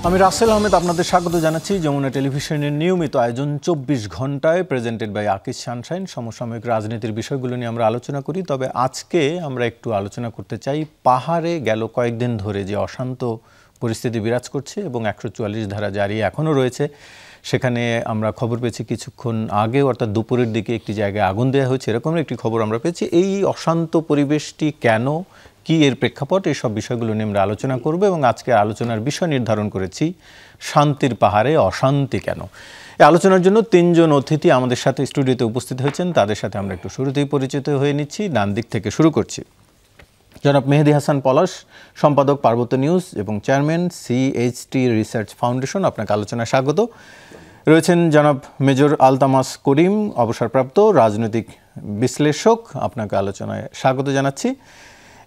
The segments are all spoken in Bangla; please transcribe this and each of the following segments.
আমি রাসেল আহমেদ আপনাদের স্বাগত জানাচ্ছি যমুনা টেলিভিশনের নিয়মিত আয়োজন ২৪ ঘন্টায় প্রেজেন্টেড বাই আকিজ সানশাইন। সমসাময়িক রাজনীতির বিষয়গুলো নিয়ে আমরা আলোচনা করি। তবে আজকে আমরা একটু আলোচনা করতে চাই পাহাড়ে গেল কয়েকদিন ধরে যে অশান্ত পরিস্থিতি বিরাজ করছে এবং ১৪৪ ধারা জারি এখনও রয়েছে। সেখানে আমরা খবর পেয়েছি কিছুক্ষণ আগে, অর্থাৎ দুপুরের দিকে একটি জায়গায় আগুন দেওয়া হয়েছে, এরকম একটি খবর আমরা পেয়েছি। এই অশান্ত পরিবেশটি কেন, কি এর প্রেক্ষাপট, এই সব বিষয়গুলো নিয়ে আমরা আলোচনা করব এবং আজকে আলোচনার বিষয় নির্ধারণ করেছি শান্তির পাহাড়ে অশান্তি কেন। এই আলোচনার জন্য তিনজন অতিথি আমাদের সাথে স্টুডিওতে উপস্থিত হয়েছেন। তাদের সাথে আমরা একটু শুরুতেই পরিচিত হয়ে নিচ্ছি। ডান দিক থেকে শুরু করছি। জনাব মেহেদী হাসান পলাশ, সম্পাদক পার্বত্য নিউজ এবং চেয়ারম্যান CHT রিসার্চ ফাউন্ডেশন, আপনাকে আলোচনায় স্বাগত। রয়েছেন জনাব মেজর আলতামাস করিম, অবসরপ্রাপ্ত রাজনৈতিক বিশ্লেষক, আপনাকে আলোচনায় স্বাগত জানাচ্ছি।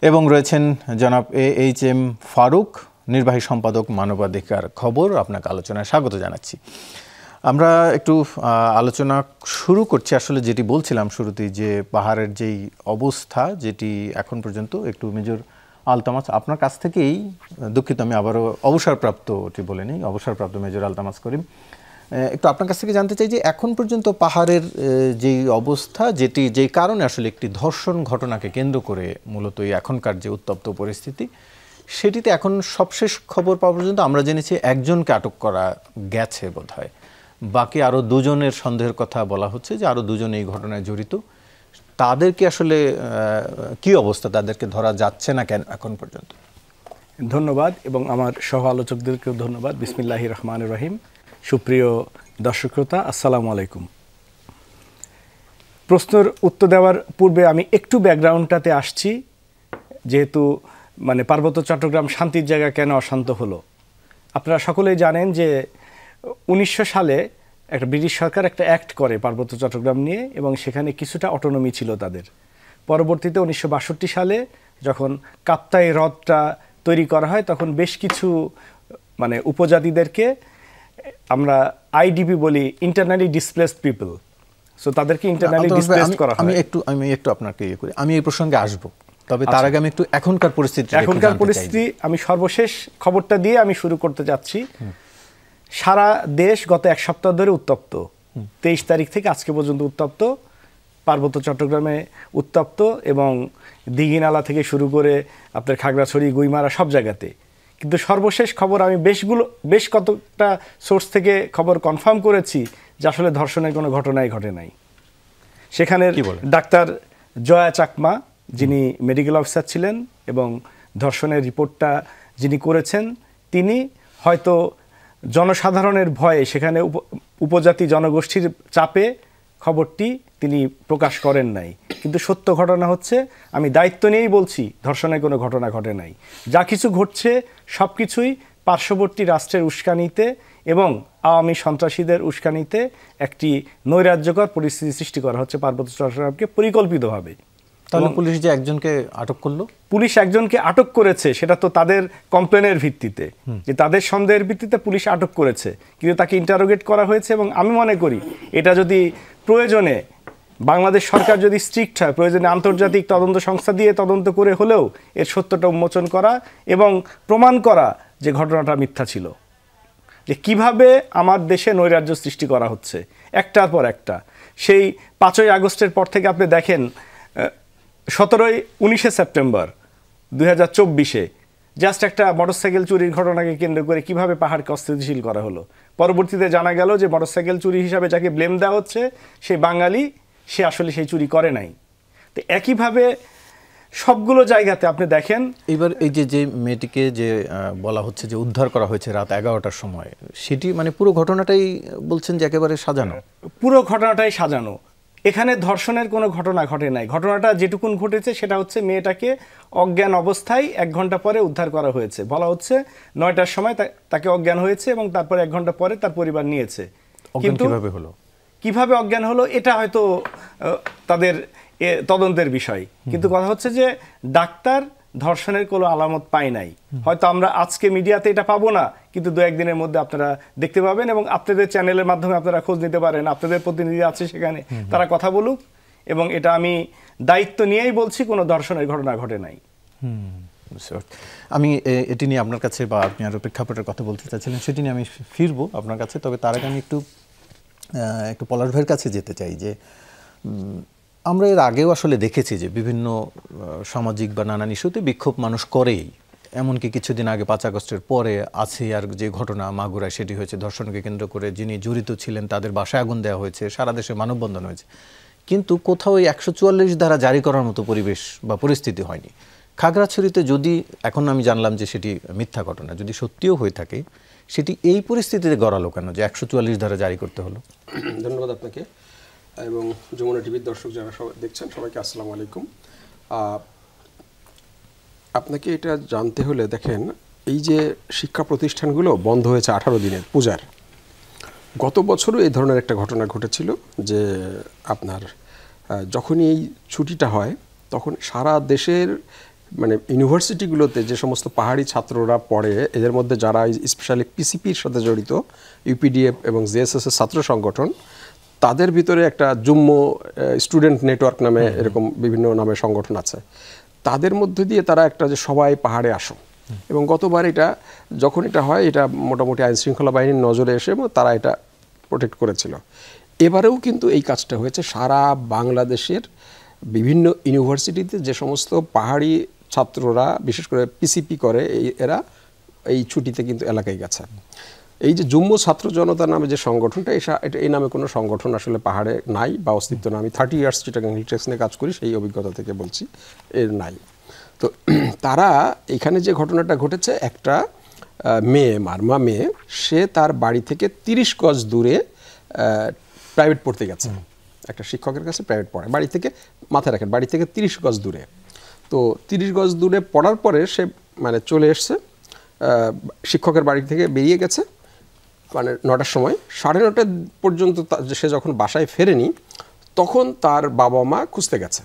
এবং রয়েছেন জনাব AHM ফারুক, নির্বাহী সম্পাদক মানবাধিকার খবর, আপনাকে আলোচনায় স্বাগত জানাচ্ছি। আমরা একটু আলোচনা শুরু করছি। আসলে যেটি বলছিলাম শুরুতেই, যে পাহাড়ের যেই অবস্থা, যেটি এখন পর্যন্ত, একটু মেজর আলতামাস আপনার কাছ থেকেই, দুঃখিত আমি আবারও অবসরপ্রাপ্তটি বলে নিই, অবসরপ্রাপ্ত মেজর আলতামাস করিম, একটু আপনার কাছ থেকে জানতে চাই যে এখন পর্যন্ত পাহাড়ের যেই অবস্থা, যেই কারণে আসলে একটি ধর্ষণ ঘটনাকে কেন্দ্র করে মূলত এই এখনকার যে উত্তপ্ত পরিস্থিতি, সেটিতে এখন সবশেষ খবর পাওয়া পর্যন্ত আমরা জেনেছি একজনকে আটক করা গেছে বোধহয়, বাকি আরও দুজনের সন্দেহের কথা বলা হচ্ছে যে আরও দুজন এই ঘটনায় জড়িত। তাদেরকে আসলে কি অবস্থা, তাদেরকে ধরা যাচ্ছে না কেন এখন পর্যন্ত? ধন্যবাদ, এবং আমার সহ আলোচকদেরকেও ধন্যবাদ। বিসমিল্লাহির রহমানির রহিম। সুপ্রিয় দর্শক শ্রোতা, আসসালামু আলাইকুম। প্রশ্নের উত্তর দেওয়ার পূর্বে আমি একটু ব্যাকগ্রাউন্ডটাতে আসছি, যেহেতু পার্বত্য চট্টগ্রাম শান্তির জায়গা কেন অশান্ত হলো। আপনারা সকলেই জানেন যে ১৯০০ সালে একটা ব্রিটিশ সরকার একটা অ্যাক্ট করে পার্বত্য চট্টগ্রাম নিয়ে, এবং সেখানে কিছুটা অটোনমি ছিল তাদের। পরবর্তীতে ১৯৬২ সালে যখন কাপ্তাই হ্রদটা তৈরি করা হয়, তখন বেশ কিছু উপজাতিদেরকে আমরা IDP বলি, ইন্টারনালি ডিসপ্লেসড পিপল। সো তাদেরকে ইন্টারনালি ডিসপ্লেসড করা হয়। আমি একটু আপনাকে করি, আমি এই প্রসঙ্গে আসব, তবে তার আগে আমি একটু এখনকার পরিস্থিতি, আমি সর্বশেষ খবরটা দিয়ে আমি শুরু করতে যাচ্ছি। সারা দেশ গত এক সপ্তাহ ধরে উত্তপ্ত। 23 তারিখ থেকে আজকে পর্যন্ত উত্তপ্ত। পার্বত্য চট্টগ্রামে উত্তপ্ত, এবং দিঘিনালা থেকে শুরু করে আপনার খাগড়াছড়ি, গুইমারা, সব জায়গাতে। কিন্তু সর্বশেষ খবর, আমি বেশ কতটা সোর্স থেকে খবর কনফার্ম করেছি যে আসলে ধর্ষণের কোনো ঘটনাই ঘটে নাই। সেখানের ডাক্তার জয়া চাকমা, যিনি মেডিকেল অফিসার ছিলেন এবং ধর্ষণের রিপোর্টটা যিনি করেছেন, তিনি হয়তো জনসাধারণের ভয়ে, সেখানে উপজাতি জনগোষ্ঠীর চাপে খবরটি তিনি প্রকাশ করেন নাই। কিন্তু সত্য ঘটনা হচ্ছে, আমি দায়িত্ব নিয়েই বলছি, ধর্ষণের কোনো ঘটনা ঘটে নাই। যা কিছু ঘটছে সব কিছুই পার্শ্ববর্তী রাষ্ট্রের উস্কানিতে এবং আওয়ামী সন্ত্রাসীদের উস্কানিতে একটি নৈরাজ্যকর পরিস্থিতি সৃষ্টি করা হচ্ছে পার্বত্য চট্টগ্রামকে পরিকল্পিতভাবে। তাহলে পুলিশ যে একজনকে আটক করলো, পুলিশ একজনকে আটক করেছে, সেটা তো তাদের কমপ্লেনের ভিত্তিতে, যে তাদের সন্দেহের ভিত্তিতে পুলিশ আটক করেছে, কিন্তু তাকে ইন্টারোগেট করা হয়েছে। এবং আমি মনে করি এটা যদি প্রয়োজনে বাংলাদেশ সরকার যদি স্ট্রিক্ট হয়, প্রয়োজনে আন্তর্জাতিক তদন্ত সংস্থা দিয়ে তদন্ত করে হলেও এর সত্যটা উন্মোচন করা এবং প্রমাণ করা যে ঘটনাটা মিথ্যা ছিল, যে কিভাবে আমার দেশে নৈরাজ্য সৃষ্টি করা হচ্ছে একটার পর একটা। সেই 5ই আগস্টের পর থেকে আপনি দেখেন, 19 সেপ্টেম্বর 2024-এ জাস্ট একটা মোটরসাইকেল চুরির ঘটনাকে কেন্দ্র করে কিভাবে পাহাড়কে অস্থিতিশীল করা হলো। পরবর্তীতে জানা গেল যে মোটরসাইকেল চুরি হিসাবে যাকে ব্লেম দেওয়া হচ্ছে সেই বাঙালি, সে আসলে সেই চুরি করে নাই। তো একইভাবে সবগুলো জায়গাতে আপনি দেখেন। এবার এই যে মেয়েটিকে যে বলা হচ্ছে যে উদ্ধার করা হয়েছে রাত 11টার সময়, সেটি পুরো ঘটনাটাই বলছেন যে একেবারে সাজানো? পুরো ঘটনাটাই সাজানো। এখানে ধর্ষণের কোনো ঘটনা ঘটে নাই। ঘটনাটা যেটুকুন ঘটেছে সেটা হচ্ছে, মেয়েটাকে অজ্ঞান অবস্থায় 1 ঘন্টা পরে উদ্ধার করা হয়েছে। বলা হচ্ছে 9টার সময় তাকে অজ্ঞান হয়েছে এবং তারপরে 1 ঘন্টা পরে তার পরিবার নিয়েছে। কিন্তু কিভাবে অজ্ঞান হলো এটা হয়তো তাদের তদন্তের বিষয়। কিন্তু কথা হচ্ছে যে ডাক্তার ধর্ষণের কোনো আলামত পায় নাই। হয়তো আমরা আজকে মিডিয়াতে এটা পাবো না, কিন্তু 2-1 দিনের মধ্যে আপনারা দেখতে পাবেন, এবং আপনাদের চ্যানেলের মাধ্যমে আপনারা খোঁজ নিতে পারেন। আপনাদের প্রতিনিধি আছে সেখানে, তারা কথা বলুক। এবং এটা আমি দায়িত্ব নিয়েই বলছি, কোনো ধর্ষণের ঘটনা ঘটে নাই। আমি এটি নিয়ে আপনার কাছে বা আপনি আরও প্রেক্ষাপটের কথা বলতে চাচ্ছিলেন সেটি নিয়ে আমি ফিরবো আপনার কাছে, তবে তার আগে আমি একটু পলাশ ভাইয়ের কাছে যেতে চাই যে আমরা এর আগেও আসলে দেখেছি যে বিভিন্ন সামাজিক বা নানান ইস্যুতে বিক্ষোভ মানুষ করেই, এমনকি কিছুদিন আগে 5 আগস্টের পরে আছে আর যে ঘটনা মাগুরায় সেটি হয়েছে ধর্ষণকে কেন্দ্র করে, যিনি জড়িত ছিলেন তাদের বাসায় আগুন দেওয়া হয়েছে, সারা দেশে মানববন্ধন হয়েছে, কিন্তু কোথাও এই 144 ধারা জারি করার মতো পরিবেশ বা পরিস্থিতি হয়নি। খাগড়াছড়িতে যদি, এখন আমি জানলাম যে সেটি মিথ্যা ঘটনা, যদি সত্যিও হয়ে থাকে সেটি এই পরিস্থিতিতে গড়ালো কেন যে 144 ধারা জারি করতে হলো? ধন্যবাদ আপনাকে এবং যমুনা টিভির দর্শক যারা সবাই দেখছেন সবাইকে আসসালামু আলাইকুম। আপনাকে এটা জানতে হলে দেখেন, এই যে শিক্ষা প্রতিষ্ঠানগুলো বন্ধ হয়েছে 18 দিনের পূজার, গত বছরও এই ধরনের একটা ঘটনা ঘটেছিল যে আপনার যখনই এই ছুটিটা হয় তখন সারা দেশের মানে ইউনিভার্সিটিগুলোতে যে সমস্ত পাহাড়ি ছাত্ররা পড়ে, এদের মধ্যে যারা স্পেশালি পিসিপির সাথে জড়িত, ইউপিডিএফ এবং জেএসএস এর ছাত্র সংগঠন, তাদের ভিতরে একটা জুম্ম স্টুডেন্ট নেটওয়ার্ক নামে এরকম বিভিন্ন নামে সংগঠন আছে, তাদের মধ্যে দিয়ে তারা একটা যে সবাই পাহাড়ে আসো, এবং গতবার এটা যখন এটা হয় এটা মোটামুটি আইন শৃঙ্খলা বাহিনীর নজরে এসে এবং তারা এটা প্রোটেক্ট করেছিল। এবারেও কিন্তু এই কাজটা হয়েছে সারা বাংলাদেশের বিভিন্ন ইউনিভার্সিটিতে যে সমস্ত পাহাড়ি ছাত্ররা বিশেষ করে পিসিপি করে, এরা এই ছুটিতে কিন্তু এলাকায় গেছে। এই যে জুম্ম ছাত্র জনতা নামে যে সংগঠনটা, এটা এই নামে কোনো সংগঠন আসলে পাহাড়ে নাই বা অস্তিত্ব না। আমি 30 ইয়ার্স চিটাগাং হিলট্রেক্স নিয়ে কাজ করি, সেই অভিজ্ঞতা থেকে বলছি, এর নাই। তো তারা এখানে যে ঘটনাটা ঘটেছে, একটা মেয়ে, মারমা মেয়ে, সে তার বাড়ি থেকে 30 গজ দূরে প্রাইভেট পড়তে গেছে, একটা শিক্ষকের কাছে প্রাইভেট পড়ে, বাড়ি থেকে, মাথায় রাখেন, বাড়ি থেকে 30 গজ দূরে। তো 30 গজ দূরে পড়ার পরে সে মানে চলে এসছে, শিক্ষকের বাড়ি থেকে বেরিয়ে গেছে মানে 9টার সময়, 9:30 পর্যন্ত সে যখন বাসায় ফেরেনি তখন তার বাবা মা খুঁজতে গেছে,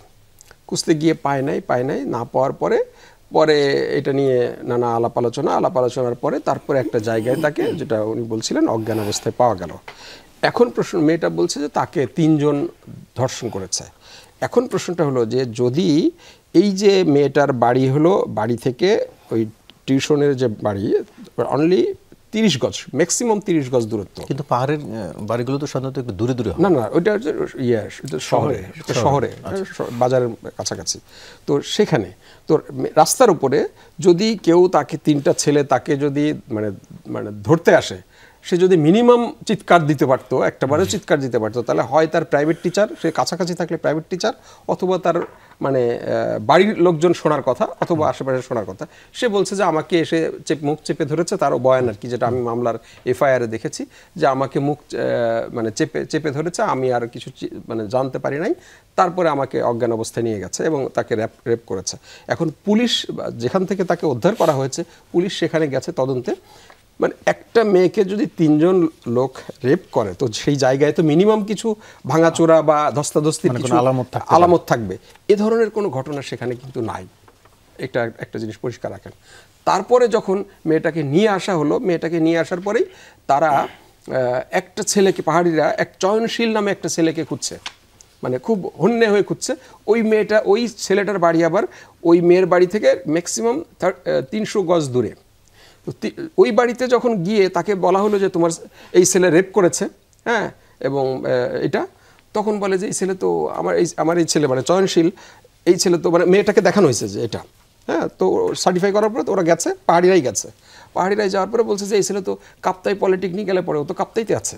খুঁজতে গিয়ে পায় নাই, না পাওয়ার পরে এটা নিয়ে নানা আলাপ আলোচনার পরে তারপরে একটা জায়গায় তাকে, যেটা উনি বলছিলেন, অজ্ঞান অবস্থায় পাওয়া গেল। এখন প্রশ্ন, মেয়েটা বলছে যে তাকে 3 জন ধর্ষণ করেছে। এখন প্রশ্নটা হলো যে যদি এই যে মেয়েটার বাড়ি হলো, বাড়ি থেকে ওই টিউশনের যে বাড়ি অনলি 30 গজ, ম্যাক্সিমাম 30 গজ দূরত্ব, কিন্তু পাহাড়ের বাড়িগুলো তো সাধারণত একটু দূরে দূরে হয়। না ওইটা শহরে বাজারের কাছাকাছি। তো সেখানে তো রাস্তার উপরে যদি কেউ তাকে, 3টা ছেলে তাকে যদি মানে ধরতে আসে, সে যদি মিনিমাম চিৎকার দিতে পারতো, একটাবারও চিৎকার দিতে পারতো, তাহলে হয় তার প্রাইভেট টিচার, সে কাছাকাছি থাকলে প্রাইভেট টিচার, অথবা তার মানে বাড়ির লোকজন শোনার কথা, অথবা আশেপাশে শোনার কথা। সে বলছে যে আমাকে এসে মুখ চেপে ধরেছে, তারও বয়ান আর কি, যেটা আমি মামলার এফআইআরে দেখেছি, যে আমাকে মুখ মানে চেপে ধরেছে, আমি আর কিছু মানে জানতে পারি নাই, তারপরে আমাকে অজ্ঞান অবস্থায় নিয়ে গেছে এবং তাকে রেপ করেছে। এখন পুলিশ, যেখান থেকে তাকে উদ্ধার করা হয়েছে, পুলিশ সেখানে গেছে তদন্তে। মানে একটা মেয়েকে যদি 3 জন লোক রেপ করে, তো সেই জায়গায় তো মিনিমাম কিছু ভাঙাচোরা বা ধস্তাধস্তির কিছু আলামত থাকবে। এ ধরনের কোনো ঘটনা সেখানে কিন্তু নাই, এটা একটা জিনিস পরিষ্কার রাখেন। তারপরে যখন মেয়েটাকে নিয়ে আসা হলো, মেয়েটাকে নিয়ে আসার পরেই তারা একটা ছেলেকে, পাহাড়িরা এক চয়নশীল নামে একটা ছেলেকে খুঁজছে, মানে খুব হন্যে হয়ে খুঁজছে। ওই ছেলেটার বাড়ি আবার ওই মেয়ের বাড়ি থেকে ম্যাক্সিমাম 300 গজ দূরে। ওই বাড়িতে যখন গিয়ে তাকে বলা হলো যে তোমার এই ছেলে রেপ করেছে, হ্যাঁ, এবং এটা, তখন বলে যে এই ছেলে তো আমার এই ছেলে মানে চয়নশীল, এই ছেলে তো মানে মেয়েটাকে দেখানো হয়েছে যে এটা, হ্যাঁ, তো সার্টিফাই করার পরে তো ওরা গেছে, পাহাড়িরাই গেছে, পাহাড়িরাই যাওয়ার পরে বলছে যে এই ছেলে তো কাপ্তাই পলিটেকনিক্যালে পড়ে, ও তো কাপ্তাইতে আছে।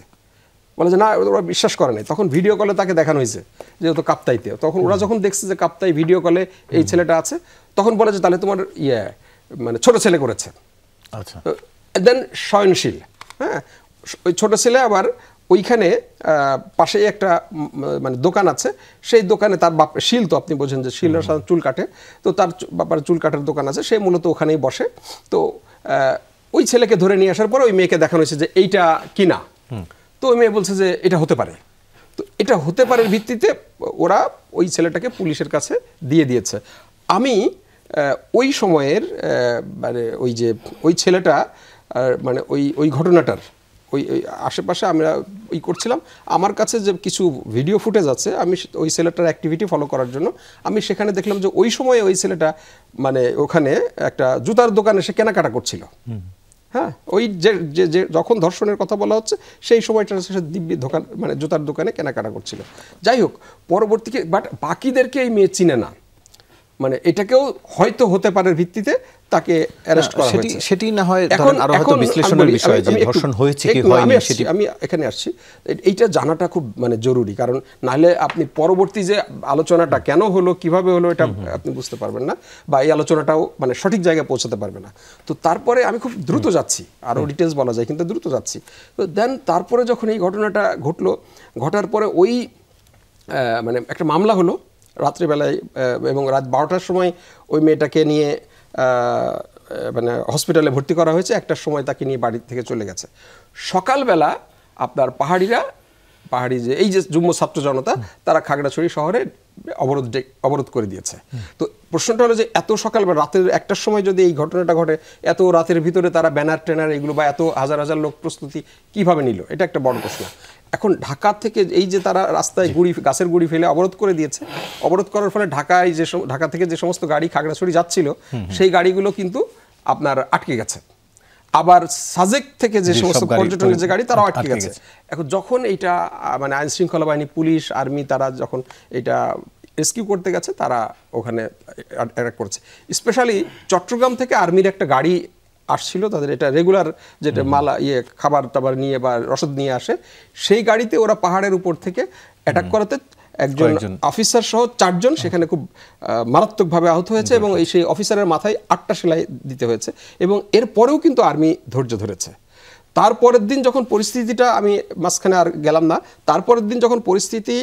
বলে যে না, ওরা বিশ্বাস করে নাই। তখন ভিডিও কলে তাকে দেখানো হয়েছে যে ও তো কাপ্তাইতে। তখন ওরা যখন দেখছে যে কাপ্তাই ভিডিও কলে এই ছেলেটা আছে, তখন বলে যে তাহলে তোমার মানে ছোট ছেলে করেছে। আচ্ছা, দেন শয়নশীল, হ্যাঁ, ওই ছোট ছেলে আবার ওইখানে পাশেই একটা মানে দোকান আছে, সেই দোকানে তার বাপ শিল, তো আপনি বোঝেন যে শিলরা সাধারণত চুল কাটে, তো তার বাবার চুল কাটার দোকান আছে, সে মূলত ওখানেই বসে। তো ওই ছেলেকে ধরে নিয়ে আসার পর ওই মেয়েকে দেখানো হয়েছে যে এইটা কিনা, তো ওই মেয়ে বলছে যে এটা হতে পারে। তো এটা হতে পারে ভিত্তিতে ওরা ওই ছেলেটাকে পুলিশের কাছে দিয়ে দিয়েছে। আমি ওই সময়ের মানে ওই ছেলেটা মানে ওই ঘটনাটার ওই আশেপাশে আমরা করছিলাম। আমার কাছে যে কিছু ভিডিও ফুটেজ আছে, আমি ওই ছেলেটার অ্যাক্টিভিটি ফলো করার জন্য আমি সেখানে দেখলাম যে ওই সময়ে ওই ছেলেটা মানে ওখানে একটা জুতার দোকানে সে কেনাকাটা করছিল। হ্যাঁ, ওই যে যখন ধর্ষণের কথা বলা হচ্ছে সেই সময়টা সে দিব্যি দোকান মানে জুতার দোকানে কেনাকাটা করছিল। যাই হোক, পরবর্তীকে বাট বাকিদেরকে এই মেয়ে চিনে না, মানে এটাকেও হয়তো হতে পারে ভিত্তিতে তাকে অ্যারেস্ট করা হয়েছে। সেটি না হয় এখন আরো হয়তো বিশ্লেষণের বিষয় যে ধর্ষণ হয়েছে কি হয়নি সেটি আমি এখানে আসছি। এইটা জানাটা খুব মানে জরুরি, কারণ নাহলে আপনি পরবর্তী যে আলোচনাটা কেন হলো কিভাবে হলো এটা আপনি বুঝতে পারবেন না, বা এই আলোচনাটাও মানে সঠিক জায়গায় পৌঁছাতে পারবে না। তো তারপরে আমি খুব দ্রুত যাচ্ছি, আরও ডিটেলস বলা যায় কিন্তু দ্রুত যাচ্ছি। তো দেন তারপরে যখন এই ঘটনাটা ঘটলো, ঘটার পরে ওই মানে একটা মামলা হলো রাত্রিবেলায়, এবং রাত 12টার সময় ওই মেয়েটাকে নিয়ে মানে হসপিটালে ভর্তি করা হয়েছে। 1টার সময় তাকে নিয়ে বাড়ি থেকে চলে গেছে। সকালবেলা আপনার পাহাড়ি যে এই যে যুগ্ম ছাত্র জনতা, তারা খাগড়াছড়ি শহরে অবরোধ করে দিয়েছে। তো প্রশ্নটা হলো যে এত সকালবেলা রাতের 1টার সময় যদি এই ঘটনাটা ঘটে, এত রাতের ভিতরে তারা ব্যানার ট্যানার এগুলো বা এত হাজার হাজার লোক প্রস্তুতি কিভাবে নিল, এটা একটা বড় প্রশ্ন। এখন ঢাকা থেকে এই যে তারা রাস্তায় গাছের গুঁড়ি ফেলে অবরোধ করে দিয়েছে, অবরোধ করার ফলে ঢাকা থেকে যে সমস্ত গাড়ি খাগড়াছড়ি যাচ্ছিল সেই গাড়িগুলো কিন্তু আপনার আটকে গেছে। আবার সাজেক থেকে যে সমস্ত পর্যটনের যে গাড়ি তারাও আটকে গেছে। এখন যখন এইটা মানে আইন শৃঙ্খলা বাহিনী, পুলিশ, আর্মি তারা যখন এটা রেস্কিউ করতে গেছে, তারা ওখানে অ্যাটাক করেছে। স্পেশালি চট্টগ্রাম থেকে আর্মির একটা গাড়ি আসছিল, তাদের এটা রেগুলার যেটা মালা খাবার টাবার নিয়ে বা রসদ নিয়ে আসে, সেই গাড়িতে ওরা পাহাড়ের উপর থেকে অ্যাটাক করাতে একজন অফিসার সহ 4 জন সেখানে খুব মারাত্মকভাবে আহত হয়েছে, এবং সেই অফিসারের মাথায় 8টা সেলাই দিতে হয়েছে। এবং এরপরেও কিন্তু আর্মি ধৈর্য ধরেছে। তারপরের দিন যখন পরিস্থিতিটা, আমি মাঝখানে আর গেলাম না, তারপরের দিন যখন পরিস্থিতি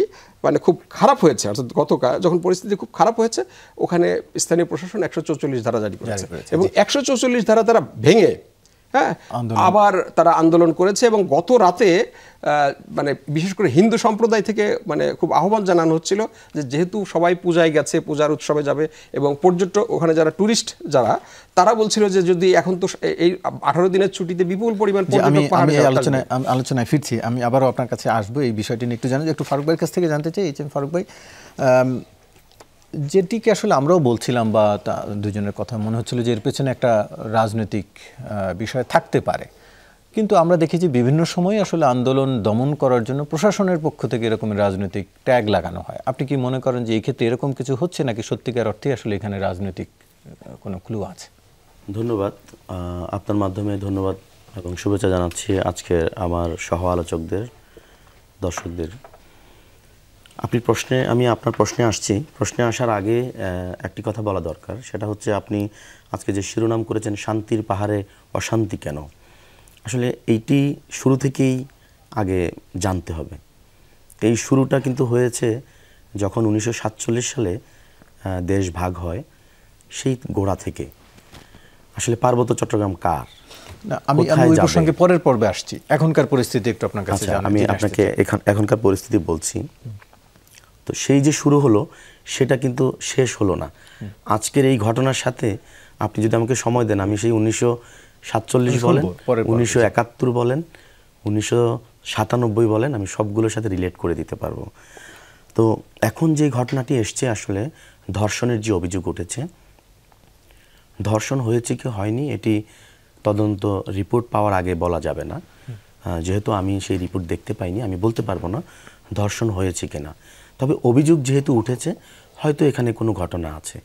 মানে খুব খারাপ হয়েছে, অর্থাৎ গতকাল যখন পরিস্থিতি খুব খারাপ হয়েছে, ওখানে স্থানীয় প্রশাসন 144 ধারা জারি করেছে, এবং 144 ধারা তারা ভেঙে আবার তারা আন্দোলন করেছে। এবং গত রাতে মানে বিশেষ করে হিন্দু সম্প্রদায় থেকে মানে খুব আহ্বান জানানো হচ্ছিল যে যেহেতু সবাই পূজায় গেছে, পূজার উৎসবে যাবে, এবং পর্যটক ওখানে যারা টুরিস্ট যারা, তারা বলছিল যে যদি এখন তো এই 18 দিনের ছুটিতে বিপুল পরিমাণ আলোচনায় ফিরছি, আমি আবারও আপনার কাছে আসবো এই বিষয়টি নিয়ে একটু জানি। একটু ফারুক ভাইয়ের কাছ থেকে জানতে চাই। ফারুক ভাই, যেটিকে আসলে আমরাও বলছিলাম বা দুজনের কথা মনে হচ্ছিল যে এর পেছনে একটা রাজনৈতিক বিষয় থাকতে পারে, কিন্তু আমরা দেখেছি বিভিন্ন সময় আসলে আন্দোলন দমন করার জন্য প্রশাসনের পক্ষ থেকে এরকম রাজনৈতিক ট্যাগ লাগানো হয়। আপনি কি মনে করেন যে এই ক্ষেত্রে এরকম কিছু হচ্ছে, নাকি সত্যিকার অর্থে আসলে এখানে রাজনৈতিক কোনো ক্লু আছে? ধন্যবাদ, আপনার মাধ্যমে ধন্যবাদ এবং শুভেচ্ছা জানাচ্ছি আজকে আমার সহ আলোচকদের, দর্শকদের। আমি আপনার প্রশ্নে আসছি। প্রশ্নে আসার আগে একটি কথা বলা দরকার, সেটা হচ্ছে আপনি আজকে যে শিরোনাম করেছেন শান্তির পাহাড়ে অশান্তি কেন, আসলে এইটি শুরু থেকেই আগে জানতে হবে। এই শুরুটা কিন্তু হয়েছে যখন 1947 সালে দেশ ভাগ হয়, সেই গোড়া থেকে। আসলে পার্বত্য চট্টগ্রাম কার? আমি ওই প্রসঙ্গে পরের পর্বে আসছি, এখনকার পরিস্থিতি একটু আপনার কাছে জানাই। আমি আপনাকে এখনকার পরিস্থিতি বলছি। তো সেই যে শুরু হলো সেটা কিন্তু শেষ হলো না। আজকের এই ঘটনার সাথে আপনি যদি আমাকে সময় দেন, আমি সেই 1947 বলেন, 1971 বলেন, 1997 বলেন, আমি সবগুলোর সাথে রিলেট করে দিতে পারবো। তো এখন যে ঘটনাটি এসছে, আসলে ধর্ষণের যে অভিযোগ উঠেছে, ধর্ষণ হয়েছে কি হয়নি এটি তদন্ত রিপোর্ট পাওয়ার আগে বলা যাবে না। যেহেতু আমি সেই রিপোর্ট দেখতে পাইনি, আমি বলতে পারবো না ধর্ষণ হয়েছে কিনা। তবে অভিযোগ যেহেতু উঠেছে, হয়তো এখানে কোনো ঘটনা আছে।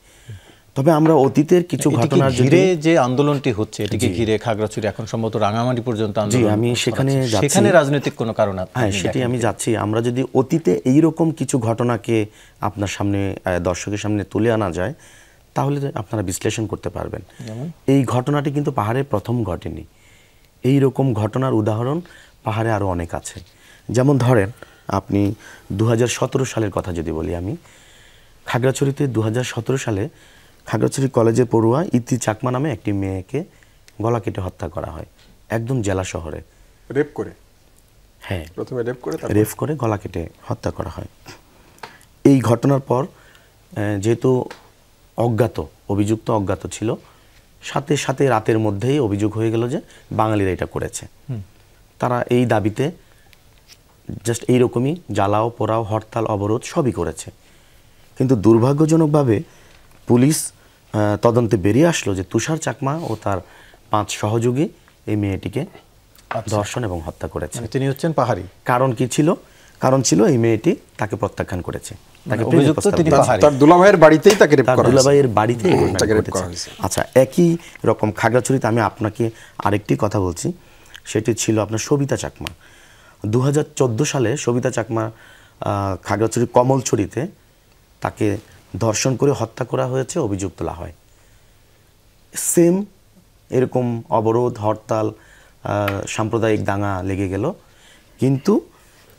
তবে আমরা অতীতের কিছু ঘটনার ঘিরে যে আন্দোলনটি হচ্ছে, এটিকে ঘিরে খাগড়াছড়ি এখন সম্ভবত রাঙামাটি পর্যন্ত আন্দোলন, আমি সেখানে রাজনৈতিক কোনো কারণ? হ্যাঁ, সেটি আমি যাচ্ছি। আমরা যদি অতীতে এইরকম কিছু ঘটনাকে আপনার সামনে, দর্শকের সামনে তুলে আনা যায়, তাহলে আপনারা বিশ্লেষণ করতে পারবেন। এই ঘটনাটি কিন্তু পাহাড়ে প্রথম ঘটেনি। এই রকম ঘটনার উদাহরণ পাহাড়ে আরও অনেক আছে। যেমন ধরেন, আপনি 2017 সালের কথা যদি বলি, আমি খাগড়াছড়িতে 2017 সালে খাগড়াছড়ি কলেজের পড়ুয়া ইতি চাকমা নামে একটি মেয়েকে গলা কেটে হত্যা করা হয়, একদম জেলা শহরে। রেপ করে? হ্যাঁ, প্রথমে রেপ করে গলা কেটে হত্যা করা হয়। এই ঘটনার পর যেহেতু অভিযুক্ত অজ্ঞাত ছিল, সাথে সাথে রাতের মধ্যেই অভিযোগ হয়ে গেল যে বাঙালিরা এটা করেছে। তারা এই দাবিতে জাস্ট এইরকমই জ্বালাও পোড়াও হরতাল অবরোধ সবই করেছে। কিন্তু দুর্ভাগ্যজনকভাবে পুলিশ তদন্তে বেরিয়ে আসলো যে তুষার চাকমা ও তার 5 সহযোগী এই মেয়েটিকে ধর্ষণ এবং হত্যা করেছে। তিনি হচ্ছেন পাহাড়ি। কারণ কি ছিল? কারণ ছিল এই মেয়েটি তাকে প্রত্যাখ্যান করেছে, তাকে তার দুলাভাইয়ের বাড়িতেই তাকে রেপ করা হয়েছে। দুলাভাইয়ের বাড়িতেই তাকে রেপ করা হয়েছে। আচ্ছা, একই রকম খাগড়াছড়িতে আমি আপনাকে আরেকটি কথা বলছি, সেটি ছিল আপনার সবিতা চাকমা। 2014 সালে সবিতা চাকমা খাগড়াছড়ির কমলছড়িতে তাকে ধর্ষণ করে হত্যা করা হয়েছে, অভিযোগ তোলা হয়। সেম এরকম অবরোধ হরতাল সাম্প্রদায়িক দাঙ্গা লেগে গেল, কিন্তু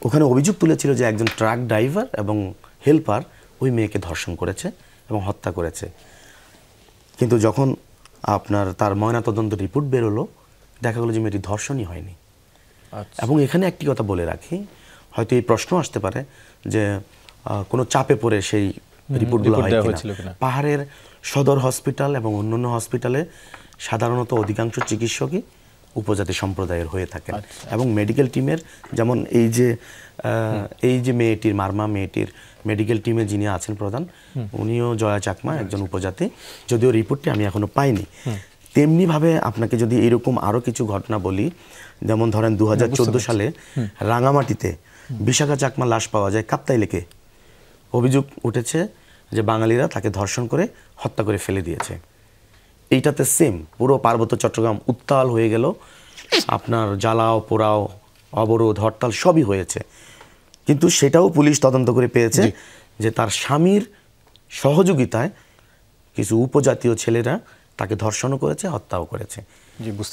ওখানে অভিযোগ তুলেছিল যে একজন ট্রাক ড্রাইভার এবং হেল্পার ওই মেয়েকে ধর্ষণ করেছে এবং হত্যা করেছে। কিন্তু যখন আপনার তার ময়নাতদন্ত রিপোর্ট বেরোলো, দেখা গেলো যে মেয়েটি ধর্ষণই হয়নি। এবং এখানে একটি কথা বলে রাখি, হয়তো এই প্রশ্ন আসতে পারে যে কোনো চাপে পড়ে সেই রিপোর্টগুলো হয় কিনা। পাহাড়ের সদর হসপিটাল এবং অন্যান্য হসপিটালে সাধারণত অধিকাংশ চিকিৎসকই উপজাতি সম্প্রদায়ের হয়ে থাকেন এবং মেডিকেল টিমের, যেমন এই যে মেয়েটির মারমা মেয়েটির মেডিকেল টিমে যিনি আছেন প্রধান, উনিও জয়া চাকমা, একজন উপজাতি, যদিও রিপোর্টটি আমি এখনো পাইনি। তেমনিভাবে আপনাকে যদি এরকম আরও কিছু ঘটনা বলি, যেমন ধরেন 2014 সালে রাঙামাটিতে বিশাখা চাকমা লাশ পাওয়া যায় কাপ্তাই লেকে। অভিযোগ উঠেছে যে বাঙালিরা তাকে ধর্ষণ করে হত্যা করে ফেলে দিয়েছে। এইটাতে সেম পুরো পার্বত্য চট্টগ্রাম উত্তাল হয়ে গেল, আপনার জ্বালাও পোড়াও অবরোধ হরতাল সবই হয়েছে। কিন্তু সেটাও পুলিশ তদন্ত করে পেয়েছে যে তার স্বামীর সহযোগিতায় কিছু উপজাতীয় ছেলেরা তাকে ধর্ষণও করেছে, হত্যাও করেছে।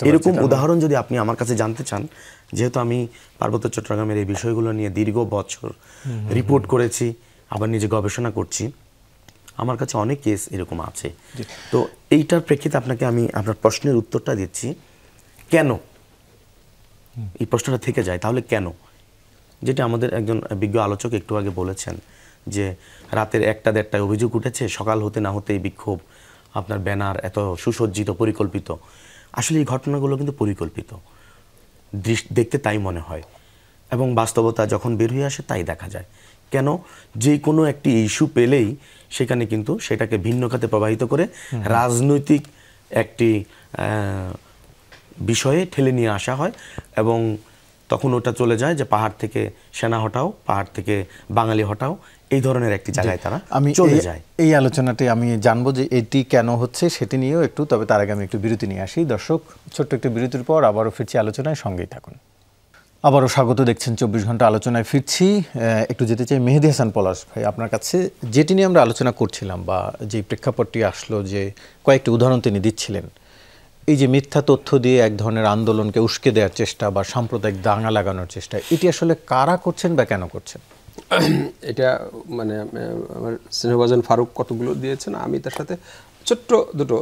এরকম উদাহরণ যদি আপনি আমার কাছে জানতে চান, যেহেতু আমি পার্বত্য চট্টগ্রামের এই বিষয়গুলো নিয়ে দীর্ঘ বছর রিপোর্ট করেছি, আবার নিজে গবেষণা করছি, আমার কাছে অনেক কেস এরকম আছে। তো এইটার প্রেক্ষিতে আপনাকে আমি আপনার প্রশ্নের উত্তরটা দিচ্ছি, কেন এই প্রশ্নটা থেকে যায়, তাহলে কেন? যেটা আমাদের একজন বিজ্ঞ আলোচক একটু আগে বলেছেন যে রাতের 1টা-1:30টায় অভিযোগ উঠেছে, সকাল হতে না হতেই বিক্ষোভ, আপনার ব্যানার এত সুসজ্জিত পরিকল্পিত। আসলে এই ঘটনাগুলো কিন্তু পরিকল্পিত, দেখতে তাই মনে হয়, এবং বাস্তবতা যখন বের হয়ে আসে তাই দেখা যায়। কেন? যে কোনো একটি ইস্যু পেলেই সেখানে কিন্তু সেটাকে ভিন্ন খাতে প্রবাহিত করে রাজনৈতিক একটি বিষয়ে ঠেলে নিয়ে আসা হয়, এবং তখন ওটা চলে যায় যে পাহাড় থেকে সেনা হটাও, পাহাড় থেকে বাঙালি হটাও, এই ধরনের একটি জায়গায় তারা চলে যায়। এই আলোচনাটি আমি জানবো যে এটি কেন হচ্ছে সেটি নিয়েও একটু, তবে তার আগে আমি একটু বিরতি নিয়ে আসি। দর্শক, ছোট্ট একটি বিরতির পর আবারও ফিরছি আলোচনায়, সঙ্গেই থাকুন। আবারও স্বাগত, দেখছেন 24 ঘন্টা আলোচনায় ফিরছি। একটু যেতে চাই মেহেদী হাসান পলাশ ভাই আপনার কাছে, যেটি নিয়ে আমরা আলোচনা করছিলাম বা যে প্রেক্ষাপটটি আসলো, যে কয়েকটি উদাহরণ তিনি দিচ্ছিলেন, এই যে মিথ্যা তথ্য দিয়ে এক ধরনের আন্দোলনকে উস্কে দেওয়ার চেষ্টা বা সাম্প্রদায়িক দাঙ্গা লাগানোর চেষ্টা, এটি আসলে কারা করছেন বা কেন করছেন? এটা মানে আমার স্নেহভাজন ফারুক কতগুলো দিয়েছেন, আমি তার সাথে ছোট্ট দুটো।